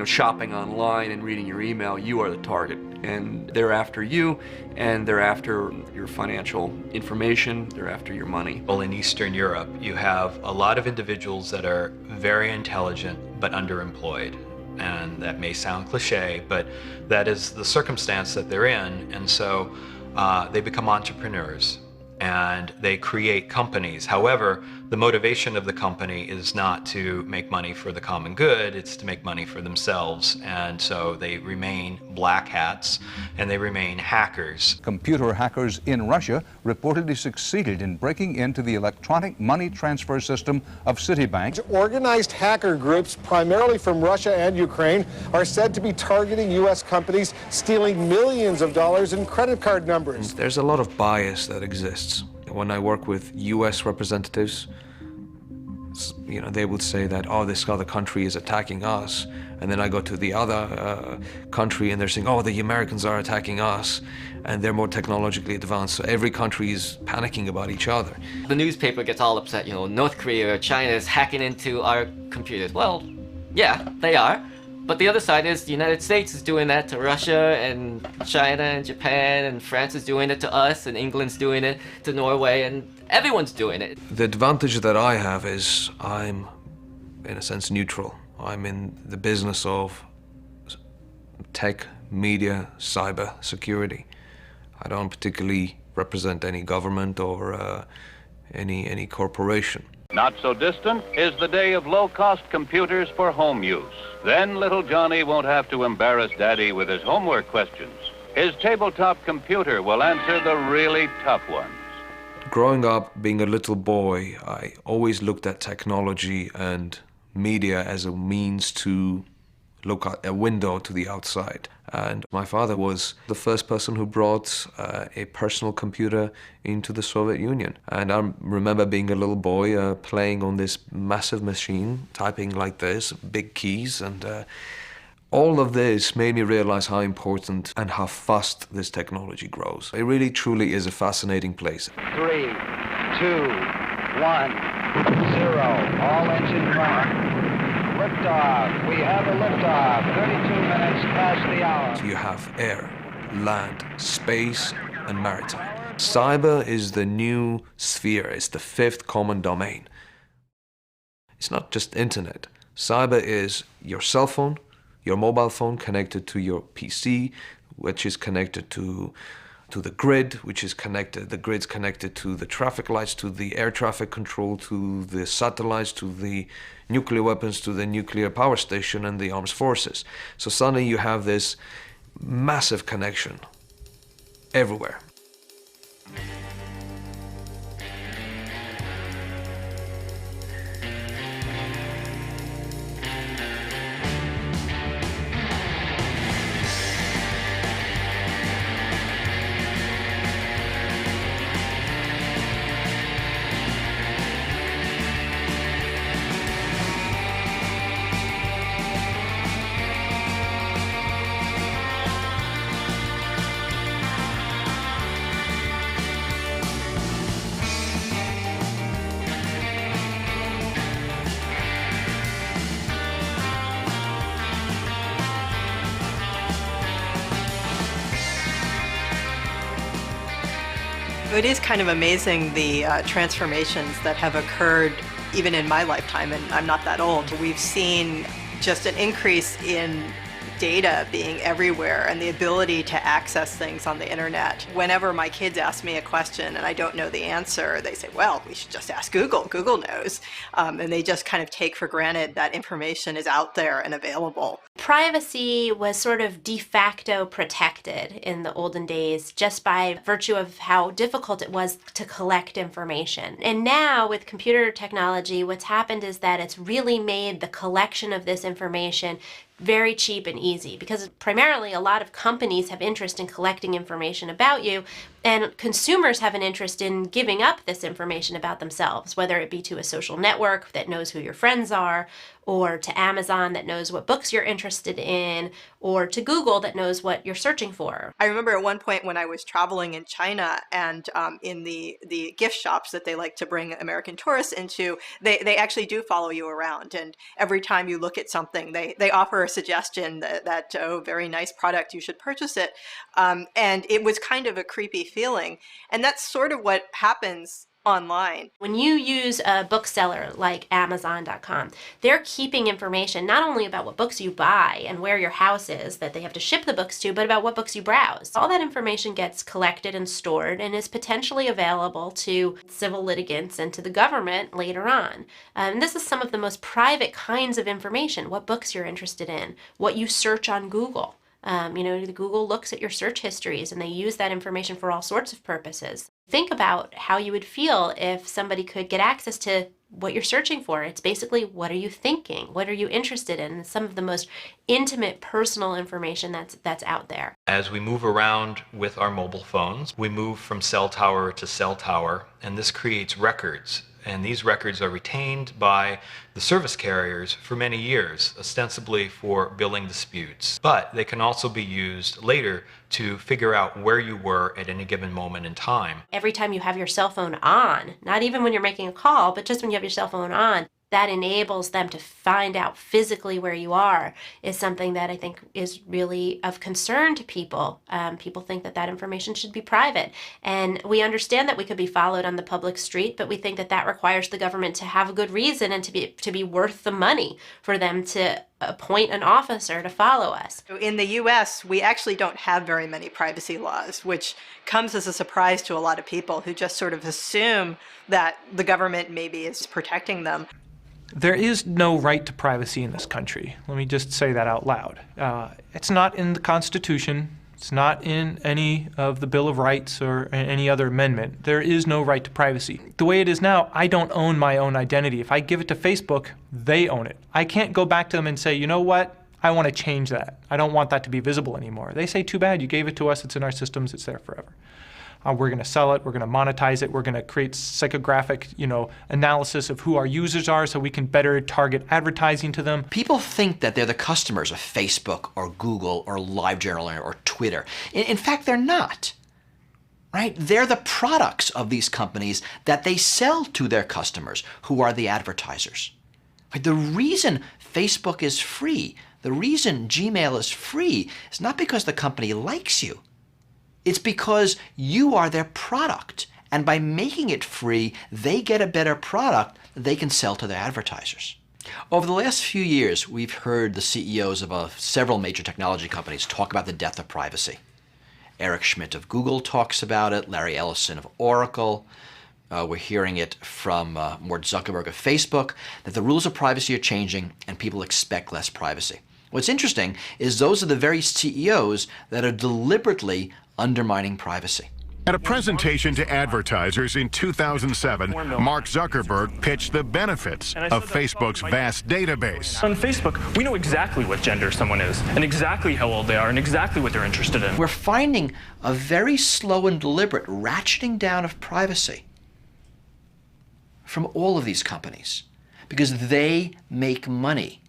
shopping online and reading your email, you are the target. And they're after you, and they're after your financial information, they're after your money. Well, in Eastern Europe, you have a lot of individuals that are very intelligent but underemployed. And that may sound cliche, but that is the circumstance that they're in. And so they become entrepreneurs and they create companies. However, the motivation of the company is not to make money for the common good, it's to make money for themselves. And so they remain black hats and they remain hackers. Computer hackers in Russia reportedly succeeded in breaking into the electronic money transfer system of Citibank. Organized hacker groups, primarily from Russia and Ukraine, are said to be targeting U.S. companies, stealing millions of dollars in credit card numbers. There's a lot of bias that exists. When I work with U.S. representatives, they would say that, oh, this other country is attacking us. And then I go to the other country and they're saying, oh, the Americans are attacking us. And they're more technologically advanced. So every country is panicking about each other. The newspaper gets all upset, North Korea or China is hacking into our computers. Well, yeah, they are. But the other side is the United States is doing that to Russia and China and Japan, and France is doing it to us, and England's doing it to Norway, and everyone's doing it. The advantage that I have is I'm, in a sense, neutral. I'm in the business of tech, media, cyber security. I don't particularly represent any government or any corporation. Not so distant is the day of low-cost computers for home use. Then little Johnny won't have to embarrass Daddy with his homework questions. His tabletop computer will answer the really tough ones. Growing up, being a little boy, I always looked at technology and media as a means to look at a window to the outside. And my father was the first person who brought a personal computer into the Soviet Union. And I remember being a little boy playing on this massive machine, typing like this, big keys, and all of this made me realize how important and how fast this technology grows. It really, truly is a fascinating place. 3, 2, 1, 0, all engine running. Liftoff. We have a liftoff. 32 minutes past the hour. So you have air, land, space, and maritime. Cyber is the new sphere. It's the fifth common domain. It's not just internet. Cyber is your cell phone, your mobile phone connected to your PC, which is connected to the grid, which is connected, the grid's connected to the traffic lights, to the air traffic control, to the satellites, to the nuclear weapons, to the nuclear power station and the armed forces. So suddenly you have this massive connection everywhere. It is kind of amazing the transformations that have occurred even in my lifetime, and I'm not that old. We've seen just an increase in data being everywhere and the ability to access things on the internet. Whenever my kids ask me a question and I don't know the answer, they say, well, we should just ask Google. Google knows. And they just kind of take for granted that information is out there and available. Privacy was sort of de facto protected in the olden days just by virtue of how difficult it was to collect information. And now with computer technology, what's happened is that it's really made the collection of this information very cheap and easy, because primarily a lot of companies have interest in collecting information about you, and consumers have an interest in giving up this information about themselves, whether it be to a social network that knows who your friends are, or to Amazon that knows what books you're interested in, or to Google that knows what you're searching for. I remember at one point when I was traveling in China, and in the gift shops that they like to bring American tourists into, they actually do follow you around, and every time you look at something, they offer a suggestion that oh, very nice product, you should purchase it. And it was kind of a creepy feeling. And that's sort of what happens online. When you use a bookseller like Amazon.com, they're keeping information not only about what books you buy and where your house is that they have to ship the books to, but about what books you browse. All that information gets collected and stored and is potentially available to civil litigants and to the government later on. And this is some of the most private kinds of information: what books you're interested in, what you search on Google. Google looks at your search histories and they use that information for all sorts of purposes. Think about how you would feel if somebody could get access to what you're searching for. It's basically, what are you thinking? What are you interested in? It's some of the most intimate, personal information that's out there. As we move around with our mobile phones, we move from cell tower to cell tower, and this creates records. And these records are retained by the service carriers for many years, ostensibly for billing disputes. But they can also be used later to figure out where you were at any given moment in time. Every time you have your cell phone on, not even when you're making a call, but just when you have your cell phone on, that enables them to find out physically where you are, is something that I think is really of concern to people. People think that information should be private. And we understand that we could be followed on the public street, but we think that requires the government to have a good reason and to be worth the money for them to appoint an officer to follow us. In the US, we actually don't have very many privacy laws, which comes as a surprise to a lot of people who just sort of assume that the government maybe is protecting them. There is no right to privacy in this country. Let me just say that out loud. It's not in the Constitution. It's not in any of the Bill of Rights or any other amendment. There is no right to privacy. The way it is now, I don't own my own identity. If I give it to Facebook, they own it. I can't go back to them and say, you know what? I want to change that. I don't want that to be visible anymore. They say, too bad, you gave it to us, it's in our systems, it's there forever. We're going to sell it, we're going to monetize it, we're going to create psychographic, analysis of who our users are so we can better target advertising to them. People think that they're the customers of Facebook or Google or LiveJournal or Twitter. In fact, they're not. Right? They're the products of these companies that they sell to their customers, who are the advertisers. The reason Facebook is free, the reason Gmail is free, is not because the company likes you. It's because you are their product, and by making it free, they get a better product that they can sell to their advertisers. Over the last few years, we've heard the CEOs of several major technology companies talk about the death of privacy. Eric Schmidt of Google talks about it, Larry Ellison of Oracle. We're hearing it from Mark Zuckerberg of Facebook, that the rules of privacy are changing and people expect less privacy. What's interesting is those are the very CEOs that are deliberately undermining privacy. At a presentation to advertisers in 2007, Mark Zuckerberg pitched the benefits of Facebook's vast database. On Facebook, we know exactly what gender someone is, and exactly how old they are, and exactly what they're interested in. We're finding a very slow and deliberate ratcheting down of privacy from all of these companies, because they make money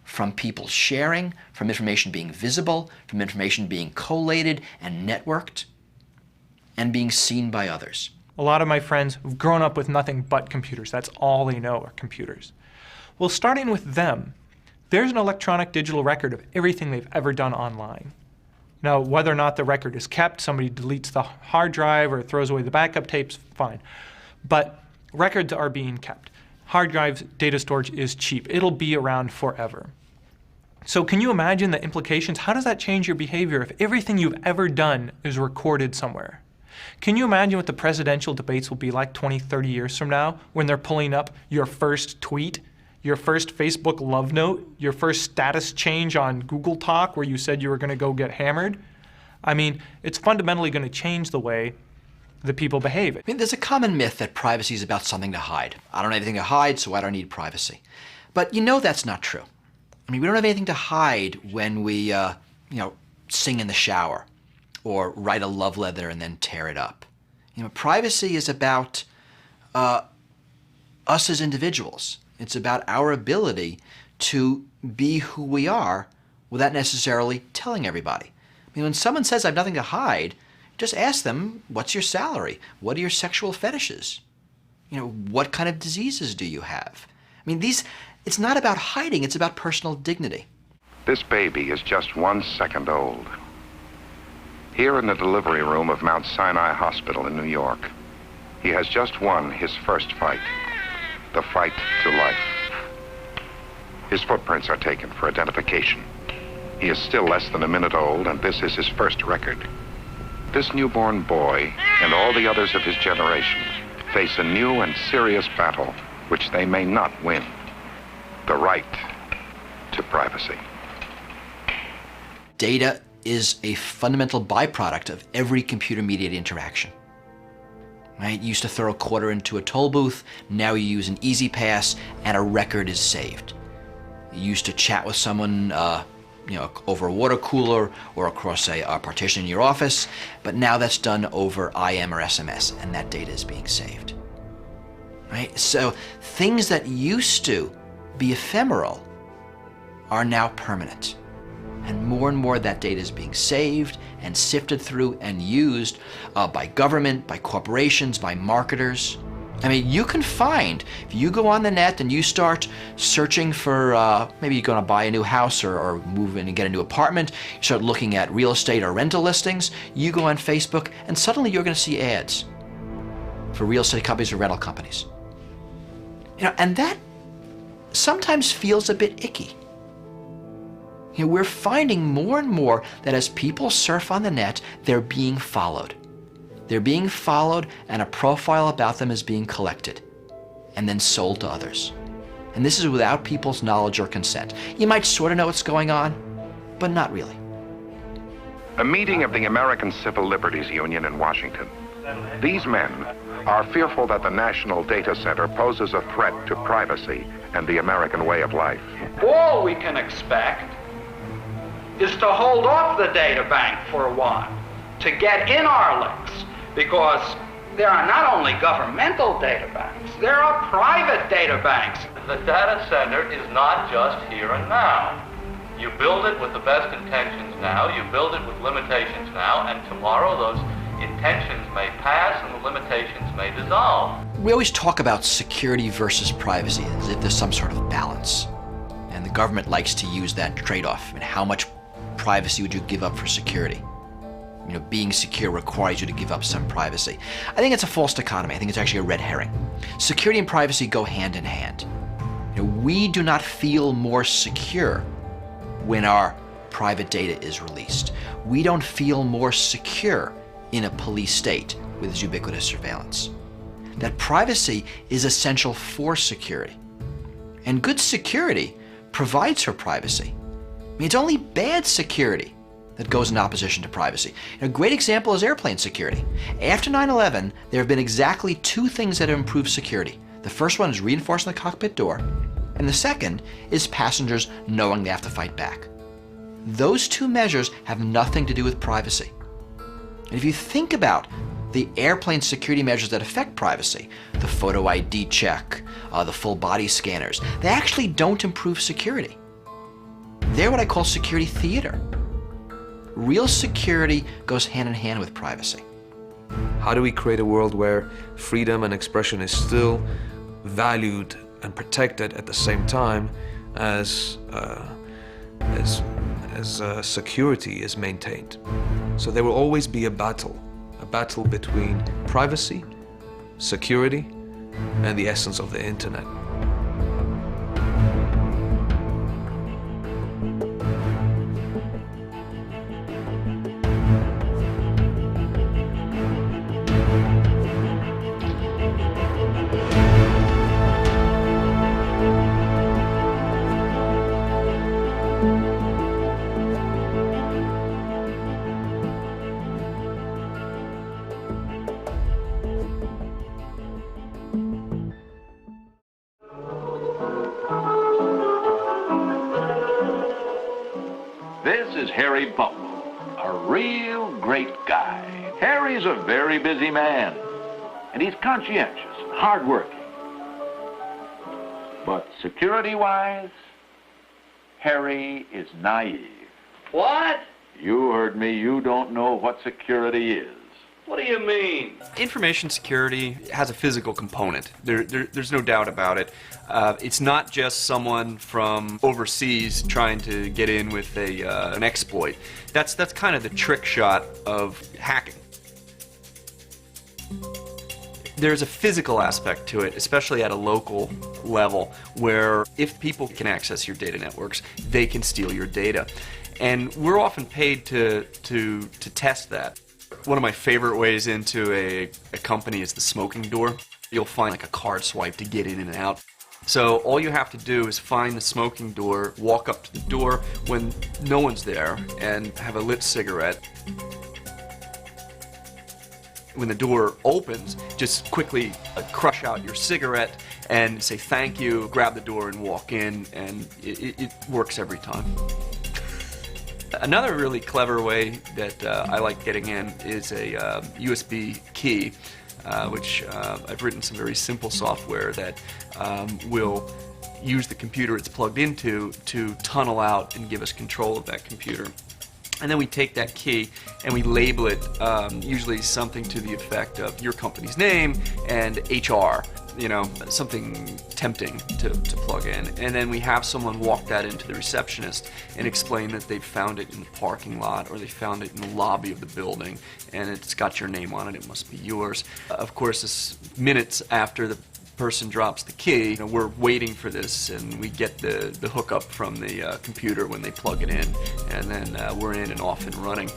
from people sharing, from information being visible, from information being collated and networked, and being seen by others. A lot of my friends have grown up with nothing but computers. That's all they know are computers. Well, starting with them, there's an electronic digital record of everything they've ever done online. Now, whether or not the record is kept, somebody deletes the hard drive or throws away the backup tapes, fine. But records are being kept. Hard drives, data storage is cheap. It'll be around forever. So can you imagine the implications? How does that change your behavior if everything you've ever done is recorded somewhere? Can you imagine what the presidential debates will be like 20, 30 years from now when they're pulling up your first tweet, your first Facebook love note, your first status change on Google Talk where you said you were going to go get hammered? I mean, it's fundamentally going to change the way that people behave. I mean, there's a common myth that privacy is about something to hide. I don't have anything to hide, so I don't need privacy. But you know that's not true. I mean, we don't have anything to hide when we, sing in the shower or write a love letter and then tear it up. Privacy is about us as individuals. It's about our ability to be who we are without necessarily telling everybody. I mean, when someone says I have nothing to hide, just ask them, what's your salary? What are your sexual fetishes? What kind of diseases do you have? I mean, it's not about hiding, it's about personal dignity. This baby is just 1 second old. Here in the delivery room of Mount Sinai Hospital in New York, he has just won his first fight, the fight to life. His footprints are taken for identification. He is still less than a minute old, and this is his first record. This newborn boy and all the others of his generation face a new and serious battle which they may not win. The right to privacy. Data is a fundamental byproduct of every computer-mediated interaction. Right? You used to throw a quarter into a toll booth, now you use an Easy Pass and a record is saved. You used to chat with someone over a water cooler or across a partition in your office, but now that's done over IM or SMS, and that data is being saved. Right? So things that used to be ephemeral are now permanent. And more that data is being saved and sifted through and used by government, by corporations, by marketers. I mean, you can find, if you go on the net and you start searching for, maybe you're going to buy a new house or move in and get a new apartment, you start looking at real estate or rental listings, you go on Facebook and suddenly you're going to see ads for real estate companies or rental companies. And that sometimes feels a bit icky. We're finding more and more that as people surf on the net, they're being followed. They're being followed and a profile about them is being collected and then sold to others. And this is without people's knowledge or consent. You might sort of know what's going on, but not really. A meeting of the American Civil Liberties Union in Washington. These men are fearful that the National Data Center poses a threat to privacy and the American way of life. All we can expect is to hold off the data bank for a while, to get in our links, because there are not only governmental data banks, there are private data banks. The data center is not just here and now. You build it with the best intentions now, you build it with limitations now, and tomorrow those intentions may pass and the limitations may dissolve. We always talk about security versus privacy as if there's some sort of balance. And the government likes to use that trade-off. And how much privacy would you give up for security? Being secure requires you to give up some privacy. I think it's a false dichotomy. I think it's actually a red herring. Security and privacy go hand in hand. We do not feel more secure when our private data is released. We don't feel more secure in a police state with its ubiquitous surveillance. That privacy is essential for security. And good security provides for privacy. I mean, it's only bad security that goes in opposition to privacy. A great example is airplane security. After 9/11, there have been exactly 2 things that have improved security. The first one is reinforcing the cockpit door, and the second is passengers knowing they have to fight back. Those 2 measures have nothing to do with privacy. And if you think about the airplane security measures that affect privacy, the photo ID check, the full body scanners, they actually don't improve security. They're what I call security theater. Real security goes hand in hand with privacy. How do we create a world where freedom and expression is still valued and protected at the same time as security is maintained? So there will always be a battle between privacy, security, and the essence of the internet. is Harry Butler, a real great guy. Harry's a very busy man, and he's conscientious and hardworking. But security-wise, Harry is naive. What? You heard me. You don't know what security is. What do you mean? Information security has a physical component. There's no doubt about it. It's not just someone from overseas trying to get in with an exploit. That's kind of the trick shot of hacking. There's a physical aspect to it, especially at a local level, where if people can access your data networks, they can steal your data. And we're often paid to test that. One of my favorite ways into a company is the smoking door. You'll find like a card swipe to get in and out. So all you have to do is find the smoking door, walk up to the door when no one's there, and have a lit cigarette. When the door opens, just quickly crush out your cigarette and say thank you, grab the door and walk in, and it works every time. Another really clever way that I like getting in is a USB key, which I've written some very simple software that will use the computer it's plugged into to tunnel out and give us control of that computer. And then we take that key and we label it, usually something to the effect of your company's name and HR, you know, something tempting to plug in. And then we have someone walk that into the receptionist and explain that they found it in the parking lot or they found it in the lobby of the building and it's got your name on it, it must be yours. Of course, it's minutes after the person drops the key, you know, we're waiting for this and we get the hookup from the computer when they plug it in, and then we're in and off and running.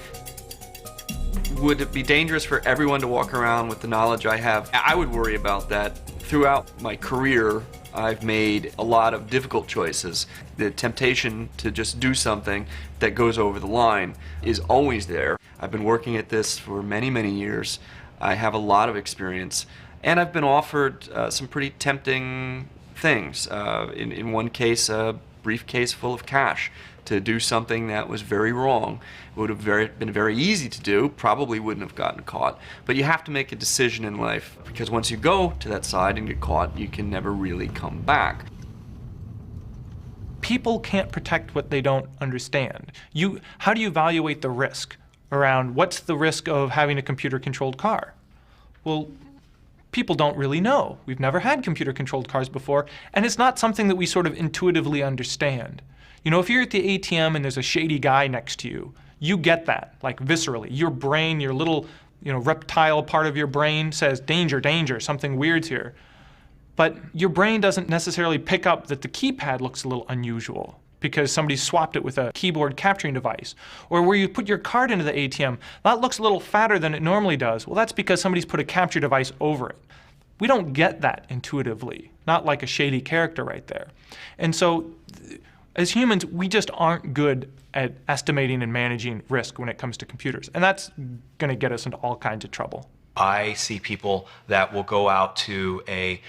Would it be dangerous for everyone to walk around with the knowledge I have? I would worry about that. Throughout my career, I've made a lot of difficult choices. The temptation to just do something that goes over the line is always there. I've been working at this for many, many years. I have a lot of experience. And I've been offered some pretty tempting things. In one case, a briefcase full of cash to do something that was very wrong. It would have been very easy to do, probably wouldn't have gotten caught. But you have to make a decision in life, because once you go to that side and get caught, you can never really come back. People can't protect what they don't understand. How do you evaluate the risk around what's the risk of having a computer-controlled car? Well, people don't really know. We've never had computer-controlled cars before, and it's not something that we sort of intuitively understand. You know, if you're at the ATM and there's a shady guy next to you, you get that, like viscerally. Your brain, your little, reptile part of your brain says, danger, danger, something weird's here. But your brain doesn't necessarily pick up that the keypad looks a little unusual because somebody swapped it with a keyboard capturing device. Or where you put your card into the ATM, that looks a little fatter than it normally does. Well, that's because somebody's put a capture device over it. We don't get that intuitively, not like a shady character right there. And so, as humans, we just aren't good at estimating and managing risk when it comes to computers. And that's going to get us into all kinds of trouble. I see people that will go out to a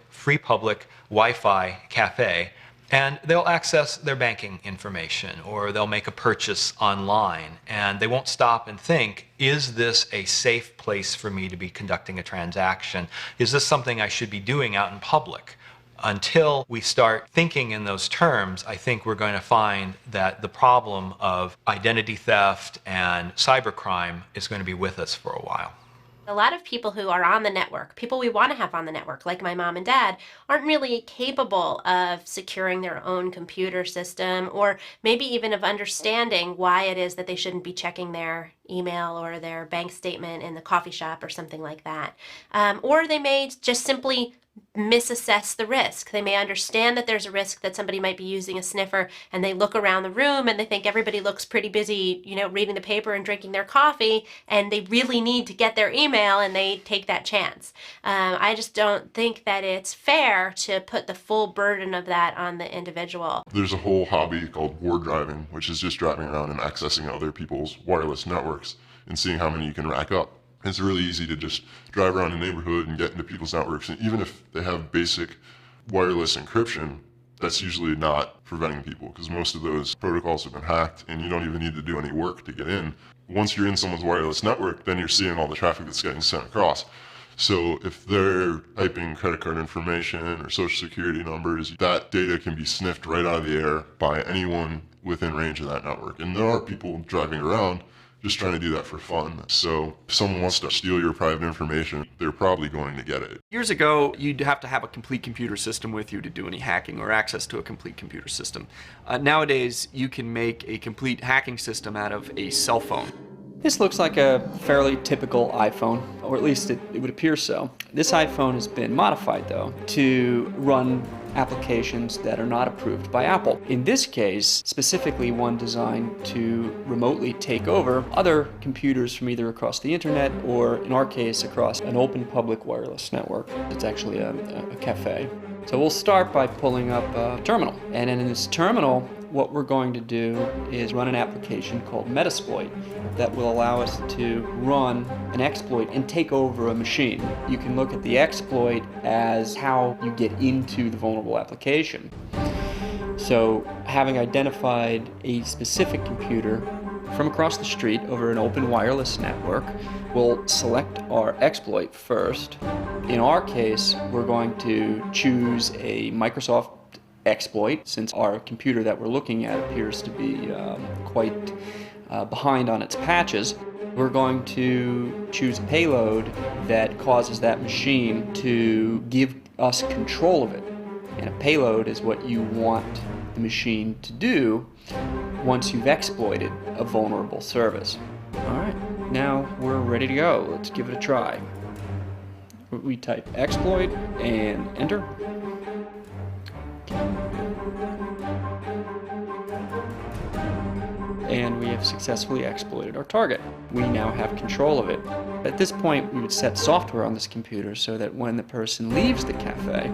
free public Wi-Fi cafe, and they'll access their banking information, or they'll make a purchase online, and they won't stop and think, is this a safe place for me to be conducting a transaction? Is this something I should be doing out in public? Until we start thinking in those terms, I think we're going to find that the problem of identity theft and cybercrime is going to be with us for a while. A lot of people who are on the network, people we want to have on the network, like my mom and dad, aren't really capable of securing their own computer system, or maybe even of understanding why it is that they shouldn't be checking their email or their bank statement in the coffee shop or something like that. Or they may just simply misassess the risk. They may understand that there's a risk that somebody might be using a sniffer, and they look around the room and they think everybody looks pretty busy, reading the paper and drinking their coffee, and they really need to get their email, and they take that chance. I just don't think that it's fair to put the full burden of that on the individual. There's a whole hobby called war driving, which is just driving around and accessing other people's wireless networks and seeing how many you can rack up. It's really easy to just drive around the neighborhood and get into people's networks, and even if they have basic wireless encryption, That's usually not preventing people because most of those protocols have been hacked and you don't even need to do any work to get in. Once you're in someone's wireless network, then you're seeing all the traffic that's getting sent across. So if they're typing credit card information or social security numbers, that data can be sniffed right out of the air by anyone within range of that network. And there are people driving around just trying to do that for fun. So if someone wants to steal your private information, they're probably going to get it. Years ago, you'd have to have a complete computer system with you to do any hacking or access to a complete computer system. Nowadays, you can make a complete hacking system out of a cell phone. This looks like a fairly typical iPhone, or at least it would appear so. This iPhone has been modified, though, to run applications that are not approved by Apple. In this case, specifically one designed to remotely take over other computers from either across the internet or, in our case, across an open public wireless network. It's actually a cafe. So we'll start by pulling up a terminal. And in this terminal, what we're going to do is run an application called Metasploit that will allow us to run an exploit and take over a machine. You can look at the exploit as how you get into the vulnerable application. So having identified a specific computer from across the street over an open wireless network, we'll select our exploit first. In our case, we're going to choose a Microsoft exploit, since our computer that we're looking at appears to be quite behind on its patches. We're going to choose a payload that causes that machine to give us control of it. And a payload is what you want the machine to do once you've exploited a vulnerable service. All right, now we're ready to go. Let's give it a try. We type exploit and enter. And we have successfully exploited our target. We now have control of it. At this point, we would set software on this computer so that when the person leaves the cafe,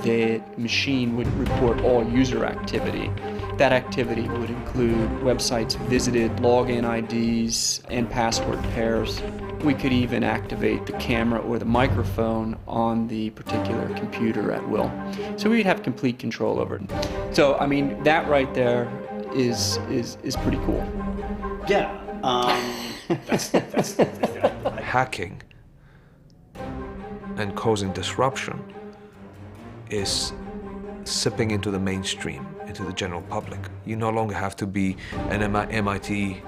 the machine would report all user activity. That activity would include websites visited, login IDs, and password pairs. We could even activate the camera or the microphone on the particular computer at will. So we'd have complete control over it. So, I mean, that right there is pretty cool. Yeah. That's Hacking and causing disruption is sipping into the mainstream, into the general public. You no longer have to be an MIT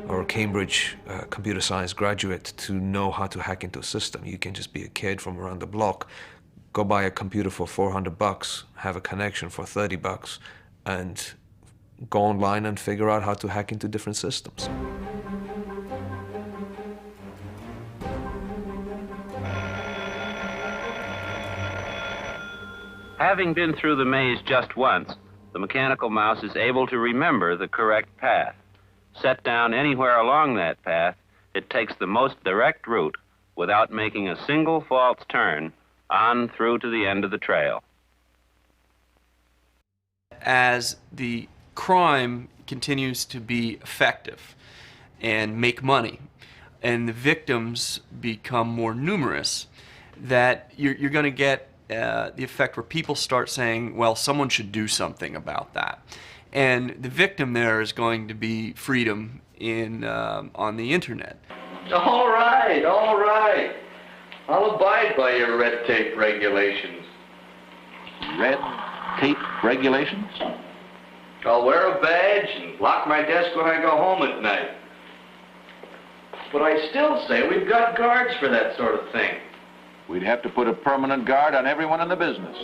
or Cambridge computer science graduate to know how to hack into a system. You can just be a kid from around the block, go buy a computer for $400, have a connection for $30, and go online and figure out how to hack into different systems. Having been through the maze just once, the mechanical mouse is able to remember the correct path. Set down anywhere along that path, it takes the most direct route without making a single false turn on through to the end of the trail. As the crime continues to be effective and make money, and the victims become more numerous, that you're going to get the effect where people start saying, well, someone should do something about that. And the victim there is going to be freedom on the internet. All right, all right. I'll abide by your red tape regulations. Red tape regulations? I'll wear a badge and lock my desk when I go home at night. But I still say we've got guards for that sort of thing. We'd have to put a permanent guard on everyone in the business.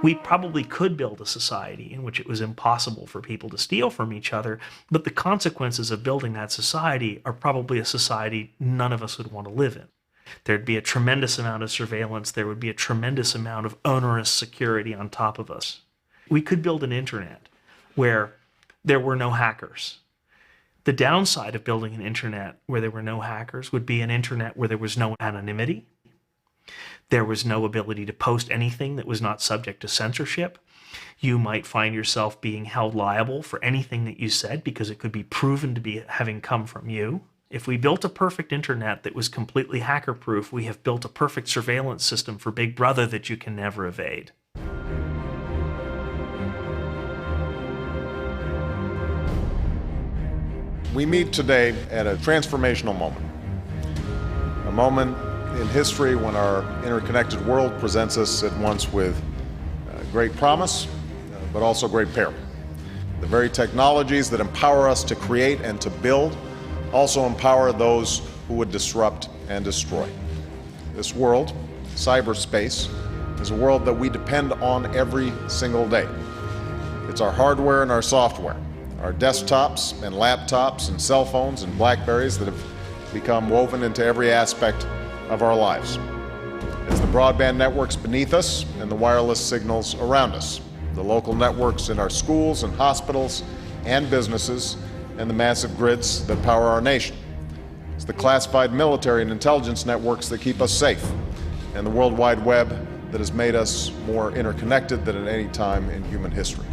We probably could build a society in which it was impossible for people to steal from each other, but the consequences of building that society are probably a society none of us would want to live in. There'd be a tremendous amount of surveillance, there would be a tremendous amount of onerous security on top of us. We could build an internet where there were no hackers. The downside of building an internet where there were no hackers would be an internet where there was no anonymity. There was no ability to post anything that was not subject to censorship. You might find yourself being held liable for anything that you said because it could be proven to be having come from you. If we built a perfect internet that was completely hacker-proof, we have built a perfect surveillance system for Big Brother that you can never evade. We meet today at a transformational moment. A moment in history when our interconnected world presents us at once with great promise, but also great peril. The very technologies that empower us to create and to build also empower those who would disrupt and destroy. This world, cyberspace, is a world that we depend on every single day. It's our hardware and our software, our desktops and laptops and cell phones and BlackBerries that have become woven into every aspect of our lives. It's the broadband networks beneath us and the wireless signals around us, the local networks in our schools and hospitals and businesses, and the massive grids that power our nation. It's the classified military and intelligence networks that keep us safe, and the World Wide Web that has made us more interconnected than at any time in human history.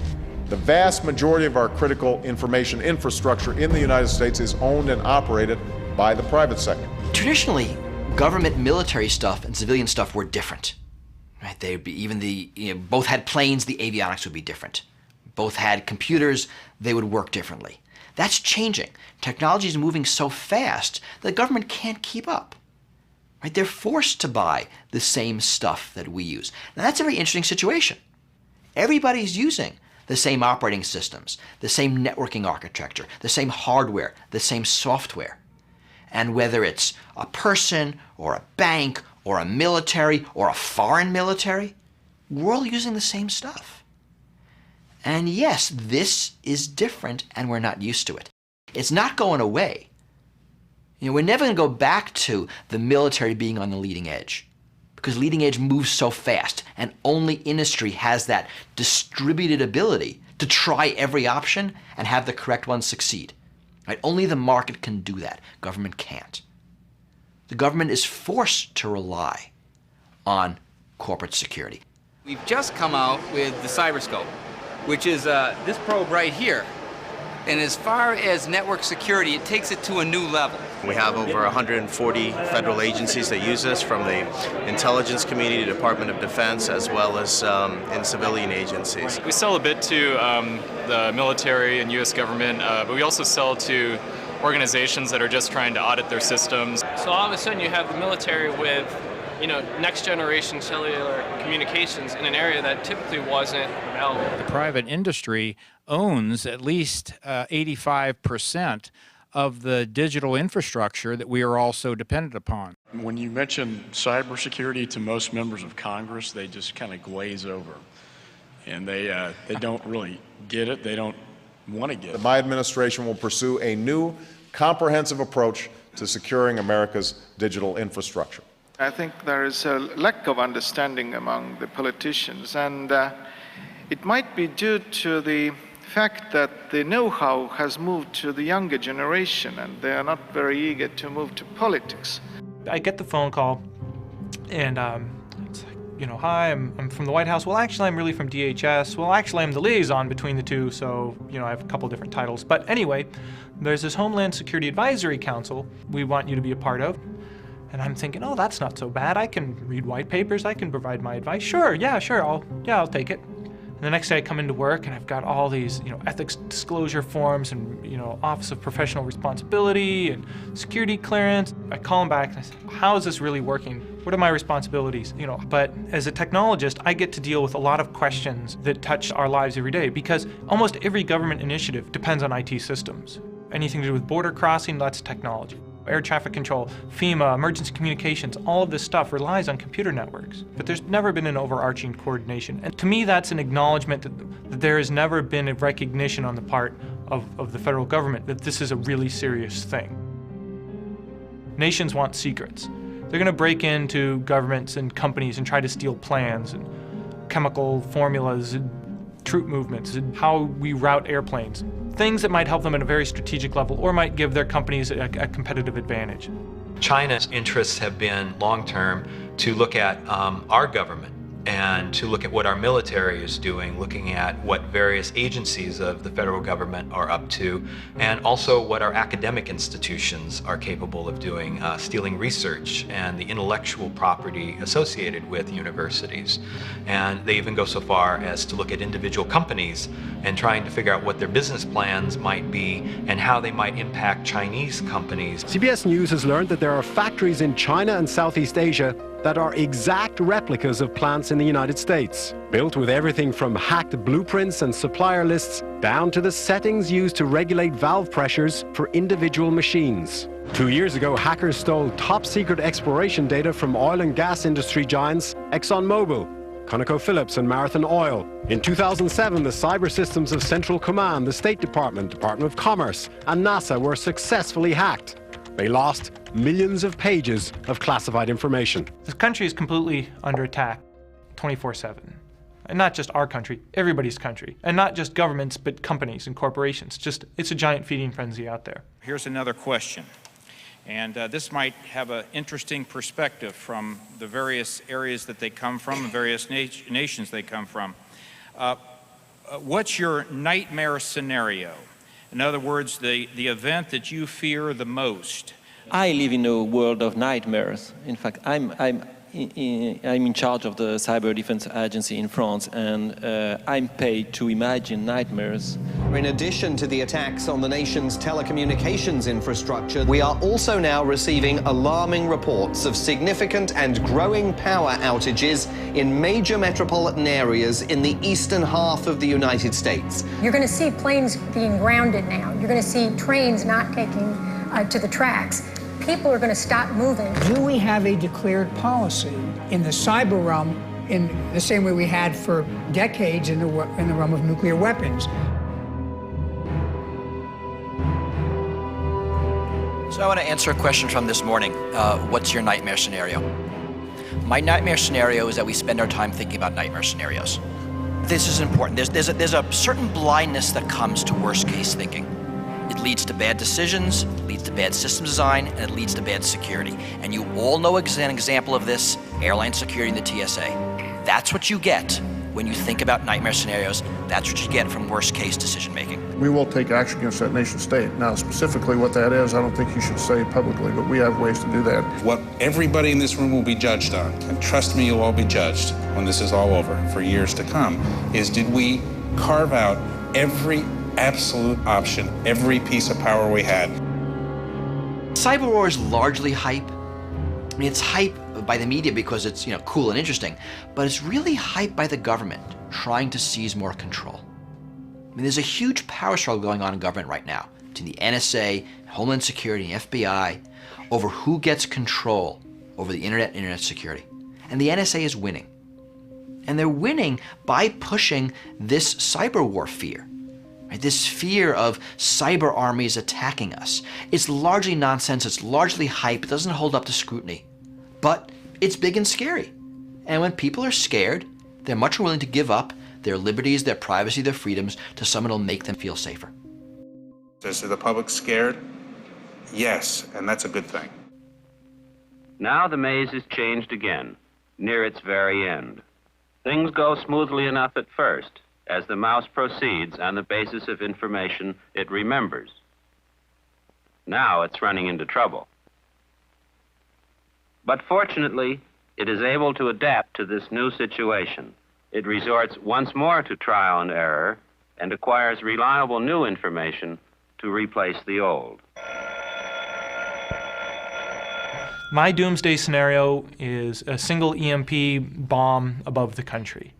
The vast majority of our critical information infrastructure in the United States is owned and operated by the private sector. Traditionally, government military stuff and civilian stuff were different. Right? They'd be even both had planes, the avionics would be different. Both had computers, they would work differently. That's changing. Technology is moving so fast that the government can't keep up. Right? They're forced to buy the same stuff that we use. Now that's a very interesting situation. Everybody's using the same operating systems, the same networking architecture, the same hardware, the same software. And whether it's a person or a bank or a military or a foreign military, we're all using the same stuff. And yes, this is different and we're not used to it. It's not going away. We're never going to go back to the military being on the leading edge because leading edge moves so fast and only industry has that distributed ability to try every option and have the correct one succeed. Right? Only the market can do that. Government can't. The government is forced to rely on corporate security. We've just come out with the Cyberscope, which is this probe right here. And as far as network security, it takes it to a new level. We have over 140 federal agencies that use this, from the intelligence community, Department of Defense, as well as in civilian agencies. We sell a bit to the military and U.S. government, but we also sell to organizations that are just trying to audit their systems. So all of a sudden you have the military with, next generation cellular communications in an area that typically wasn't available. The private industry owns at least 85% of the digital infrastructure that we are also dependent upon. When you mention cybersecurity to most members of Congress, they just kind of glaze over. And they don't really get it. They don't want to get it. My administration will pursue a new comprehensive approach to securing America's digital infrastructure. I think there is a lack of understanding among the politicians, and it might be due to the fact that the know-how has moved to the younger generation and they are not very eager to move to politics. I get the phone call and it's like, hi, I'm from the White House. Well, actually, I'm really from DHS. Well, actually, I'm the liaison between the two, so, I have a couple different titles. But anyway, there's this Homeland Security Advisory Council we want you to be a part of. And I'm thinking, oh, that's not so bad. I can read white papers. I can provide my advice. Sure, I'll take it. And the next day I come into work and I've got all these, ethics disclosure forms and, Office of Professional Responsibility and security clearance. I call them back and I say, how is this really working? What are my responsibilities? But as a technologist, I get to deal with a lot of questions that touch our lives every day because almost every government initiative depends on IT systems. Anything to do with border crossing, that's technology. Air traffic control, FEMA, emergency communications, all of this stuff relies on computer networks. But there's never been an overarching coordination. And to me, that's an acknowledgement that there has never been a recognition on the part of the federal government that this is a really serious thing. Nations want secrets. They're going to break into governments and companies and try to steal plans and chemical formulas and troop movements and how we route airplanes. Things that might help them at a very strategic level or might give their companies a competitive advantage. China's interests have been long-term to look at our government and to look at what our military is doing, looking at what various agencies of the federal government are up to, and also what our academic institutions are capable of doing, stealing research and the intellectual property associated with universities. And they even go so far as to look at individual companies and trying to figure out what their business plans might be and how they might impact Chinese companies. CBS News has learned that there are factories in China and Southeast Asia that are exact replicas of plants in the United States, built with everything from hacked blueprints and supplier lists down to the settings used to regulate valve pressures for individual machines. 2 years ago, hackers stole top-secret exploration data from oil and gas industry giants ExxonMobil, ConocoPhillips, and Marathon Oil. In 2007, the cyber systems of Central Command, the State Department, Department of Commerce, and NASA were successfully hacked. They lost millions of pages of classified information. This country is completely under attack 24/7. And not just our country, everybody's country. And not just governments, but companies and corporations. It's a giant feeding frenzy out there. Here's another question. And this might have an interesting perspective from the various areas that they come from, the various nations they come from. What's your nightmare scenario? In other words, the event that you fear the most. I live in a world of nightmares. In fact, I'm in charge of the Cyber Defense Agency in France, and I'm paid to imagine nightmares. In addition to the attacks on the nation's telecommunications infrastructure, we are also now receiving alarming reports of significant and growing power outages in major metropolitan areas in the eastern half of the United States. You're going to see planes being grounded now. You're going to see trains not taking to the tracks. People are going to stop moving. Do we have a declared policy in the cyber realm in the same way we had for decades in the realm of nuclear weapons? So I want to answer a question from this morning. What's your nightmare scenario? My nightmare scenario is that we spend our time thinking about nightmare scenarios. This is important. There's a certain blindness that comes to worst case thinking. It leads to bad decisions, it leads to bad system design, and it leads to bad security. And you all know an example of this, airline security and the TSA. That's what you get when you think about nightmare scenarios. That's what you get from worst case decision making. We will take action against that nation state. Now, specifically what that is, I don't think you should say publicly, but we have ways to do that. What everybody in this room will be judged on, and trust me, you'll all be judged when this is all over for years to come, is did we carve out every absolute option, every piece of power we had? Cyber war is largely hype. I mean, it's hype by the media because it's, cool and interesting, but it's really hype by the government trying to seize more control. I mean, there's a huge power struggle going on in government right now between the NSA, Homeland Security, and FBI over who gets control over the internet and internet security. And the NSA is winning. And they're winning by pushing this cyber war fear. This fear of cyber armies attacking us. It's largely nonsense, it's largely hype, it doesn't hold up to scrutiny. But it's big and scary. And when people are scared, they're much more willing to give up their liberties, their privacy, their freedoms to someone who'll make them feel safer. Is the public scared? Yes, and that's a good thing. Now the maze is changed again, near its very end. Things go smoothly enough at first, as the mouse proceeds on the basis of information it remembers. Now it's running into trouble. But fortunately, it is able to adapt to this new situation. It resorts once more to trial and error and acquires reliable new information to replace the old. My doomsday scenario is a single EMP bomb above the country.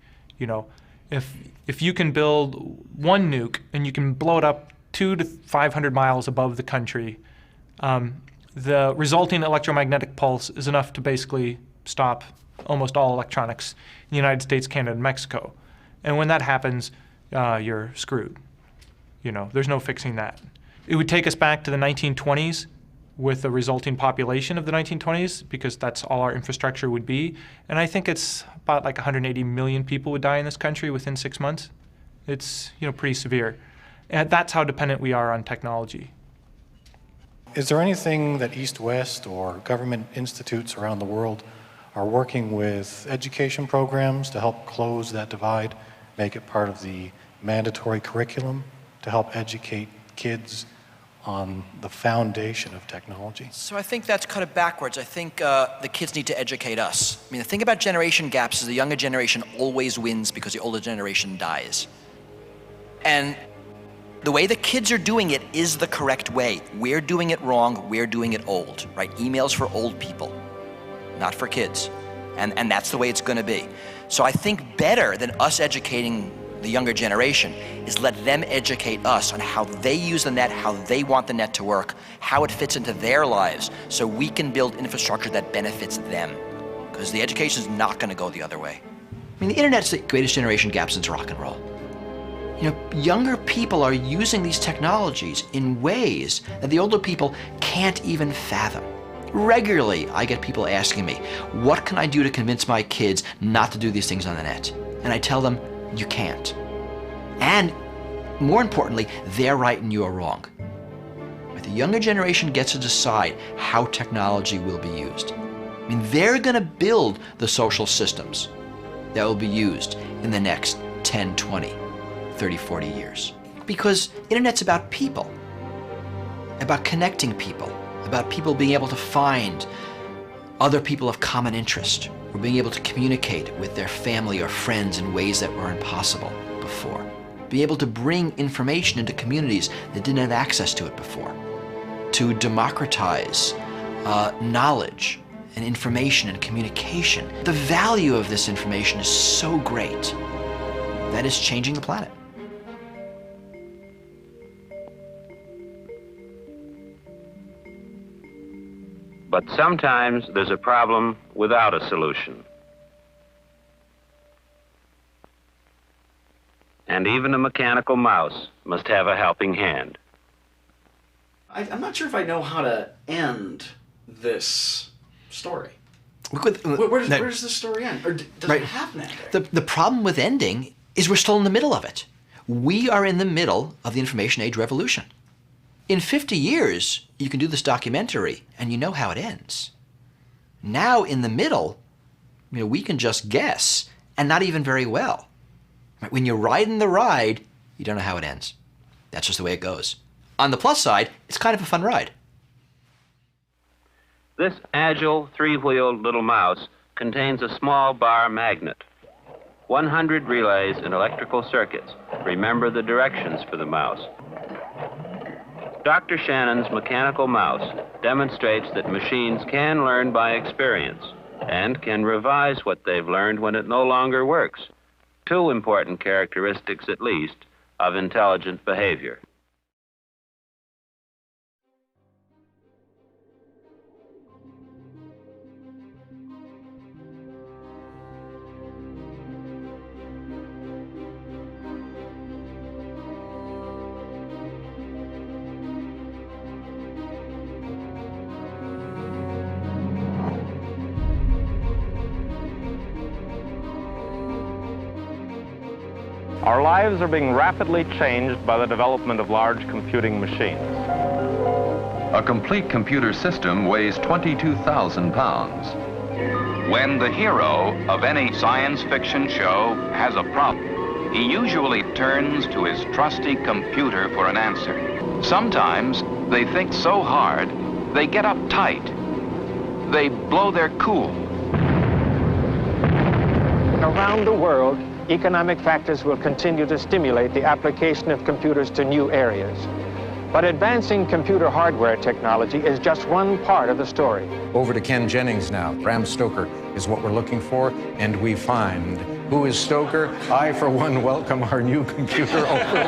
If you can build one nuke and you can blow it up 200 to 500 miles above the country, the resulting electromagnetic pulse is enough to basically stop almost all electronics in the United States, Canada, and Mexico. And when that happens, you're screwed. There's no fixing that. It would take us back to the 1920s with the resulting population of the 1920s, because that's all our infrastructure would be. And I think it's about like 180 million people would die in this country within 6 months. It's pretty severe. And that's how dependent we are on technology. Is there anything that East-West or government institutes around the world are working with education programs to help close that divide, make it part of the mandatory curriculum to help educate kids on the foundation of technology. So I think that's kind of backwards. I think the kids need to educate us. I mean, the thing about generation gaps is the younger generation always wins because the older generation dies. And the way the kids are doing it is the correct way. We're doing it wrong, we're doing it old, right? Emails for old people, not for kids. And that's the way it's gonna be. So I think better than us educating the younger generation is let them educate us on how they use the net, how they want the net to work, how it fits into their lives, so we can build infrastructure that benefits them. Because the education is not gonna go the other way. I mean, the internet's the greatest generation gap since rock and roll. You know, younger people are using these technologies in ways that the older people can't even fathom. Regularly, I get people asking me, what can I do to convince my kids not to do these things on the net? And I tell them, you can't. And more importantly, they're right and you are wrong. But the younger generation gets to decide how technology will be used. I mean, they're gonna build the social systems that will be used in the next 10, 20, 30, 40 years. Because internet's about people, about connecting people, about people being able to find other people of common interest, or being able to communicate with their family or friends in ways that were impossible before. Be able to bring information into communities that didn't have access to it before. To democratize knowledge and information and communication. The value of this information is so great that it's changing the planet. But sometimes there's a problem without a solution. And even a mechanical mouse must have a helping hand. I'm not sure if I know how to end this story. Where does this story end? Or does it have an ending? The problem with ending is we're still in the middle of it. We are in the middle of the information age revolution. In 50 years, you can do this documentary and you know how it ends. Now in the middle, you know, we can just guess, and not even very well. When you're riding the ride, you don't know how it ends. That's just the way it goes. On the plus side, it's kind of a fun ride. This agile, three-wheeled little mouse contains a small bar magnet. 100 relays and electrical circuits remember the directions for the mouse. Dr. Shannon's mechanical mouse demonstrates that machines can learn by experience and can revise what they've learned when it no longer works. Two important characteristics, at least, of intelligent behavior. Our lives are being rapidly changed by the development of large computing machines. A complete computer system weighs 22,000 pounds. When the hero of any science fiction show has a problem, he usually turns to his trusty computer for an answer. Sometimes they think so hard, they get uptight. They blow their cool. Around the world, economic factors will continue to stimulate the application of computers to new areas. But advancing computer hardware technology is just one part of the story. Over to Ken Jennings now. Bram Stoker is what we're looking for, and we find. Who is Stoker? I, for one, welcome our new computer overlord.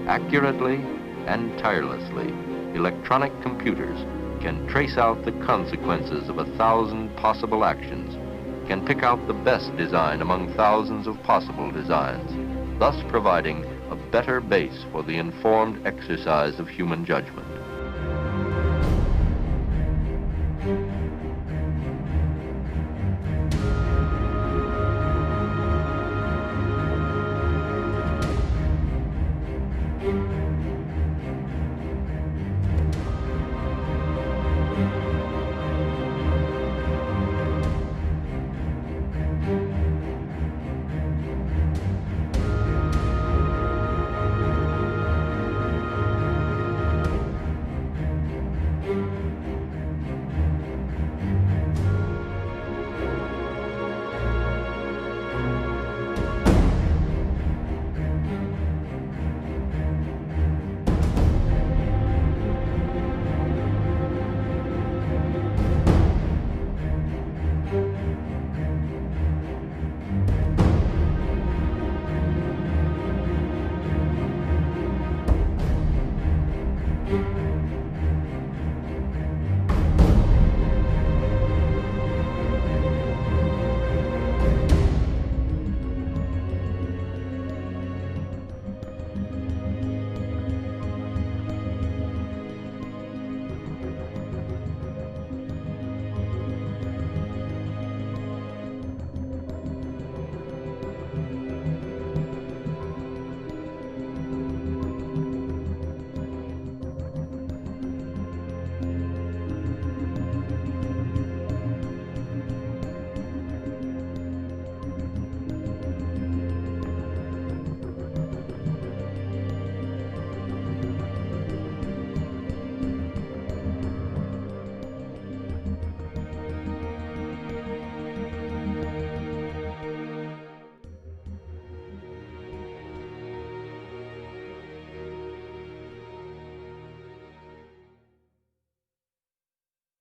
Accurately and tirelessly, electronic computers can trace out the consequences of 1,000 possible actions, can pick out the best design among thousands of possible designs, thus providing a better base for the informed exercise of human judgment.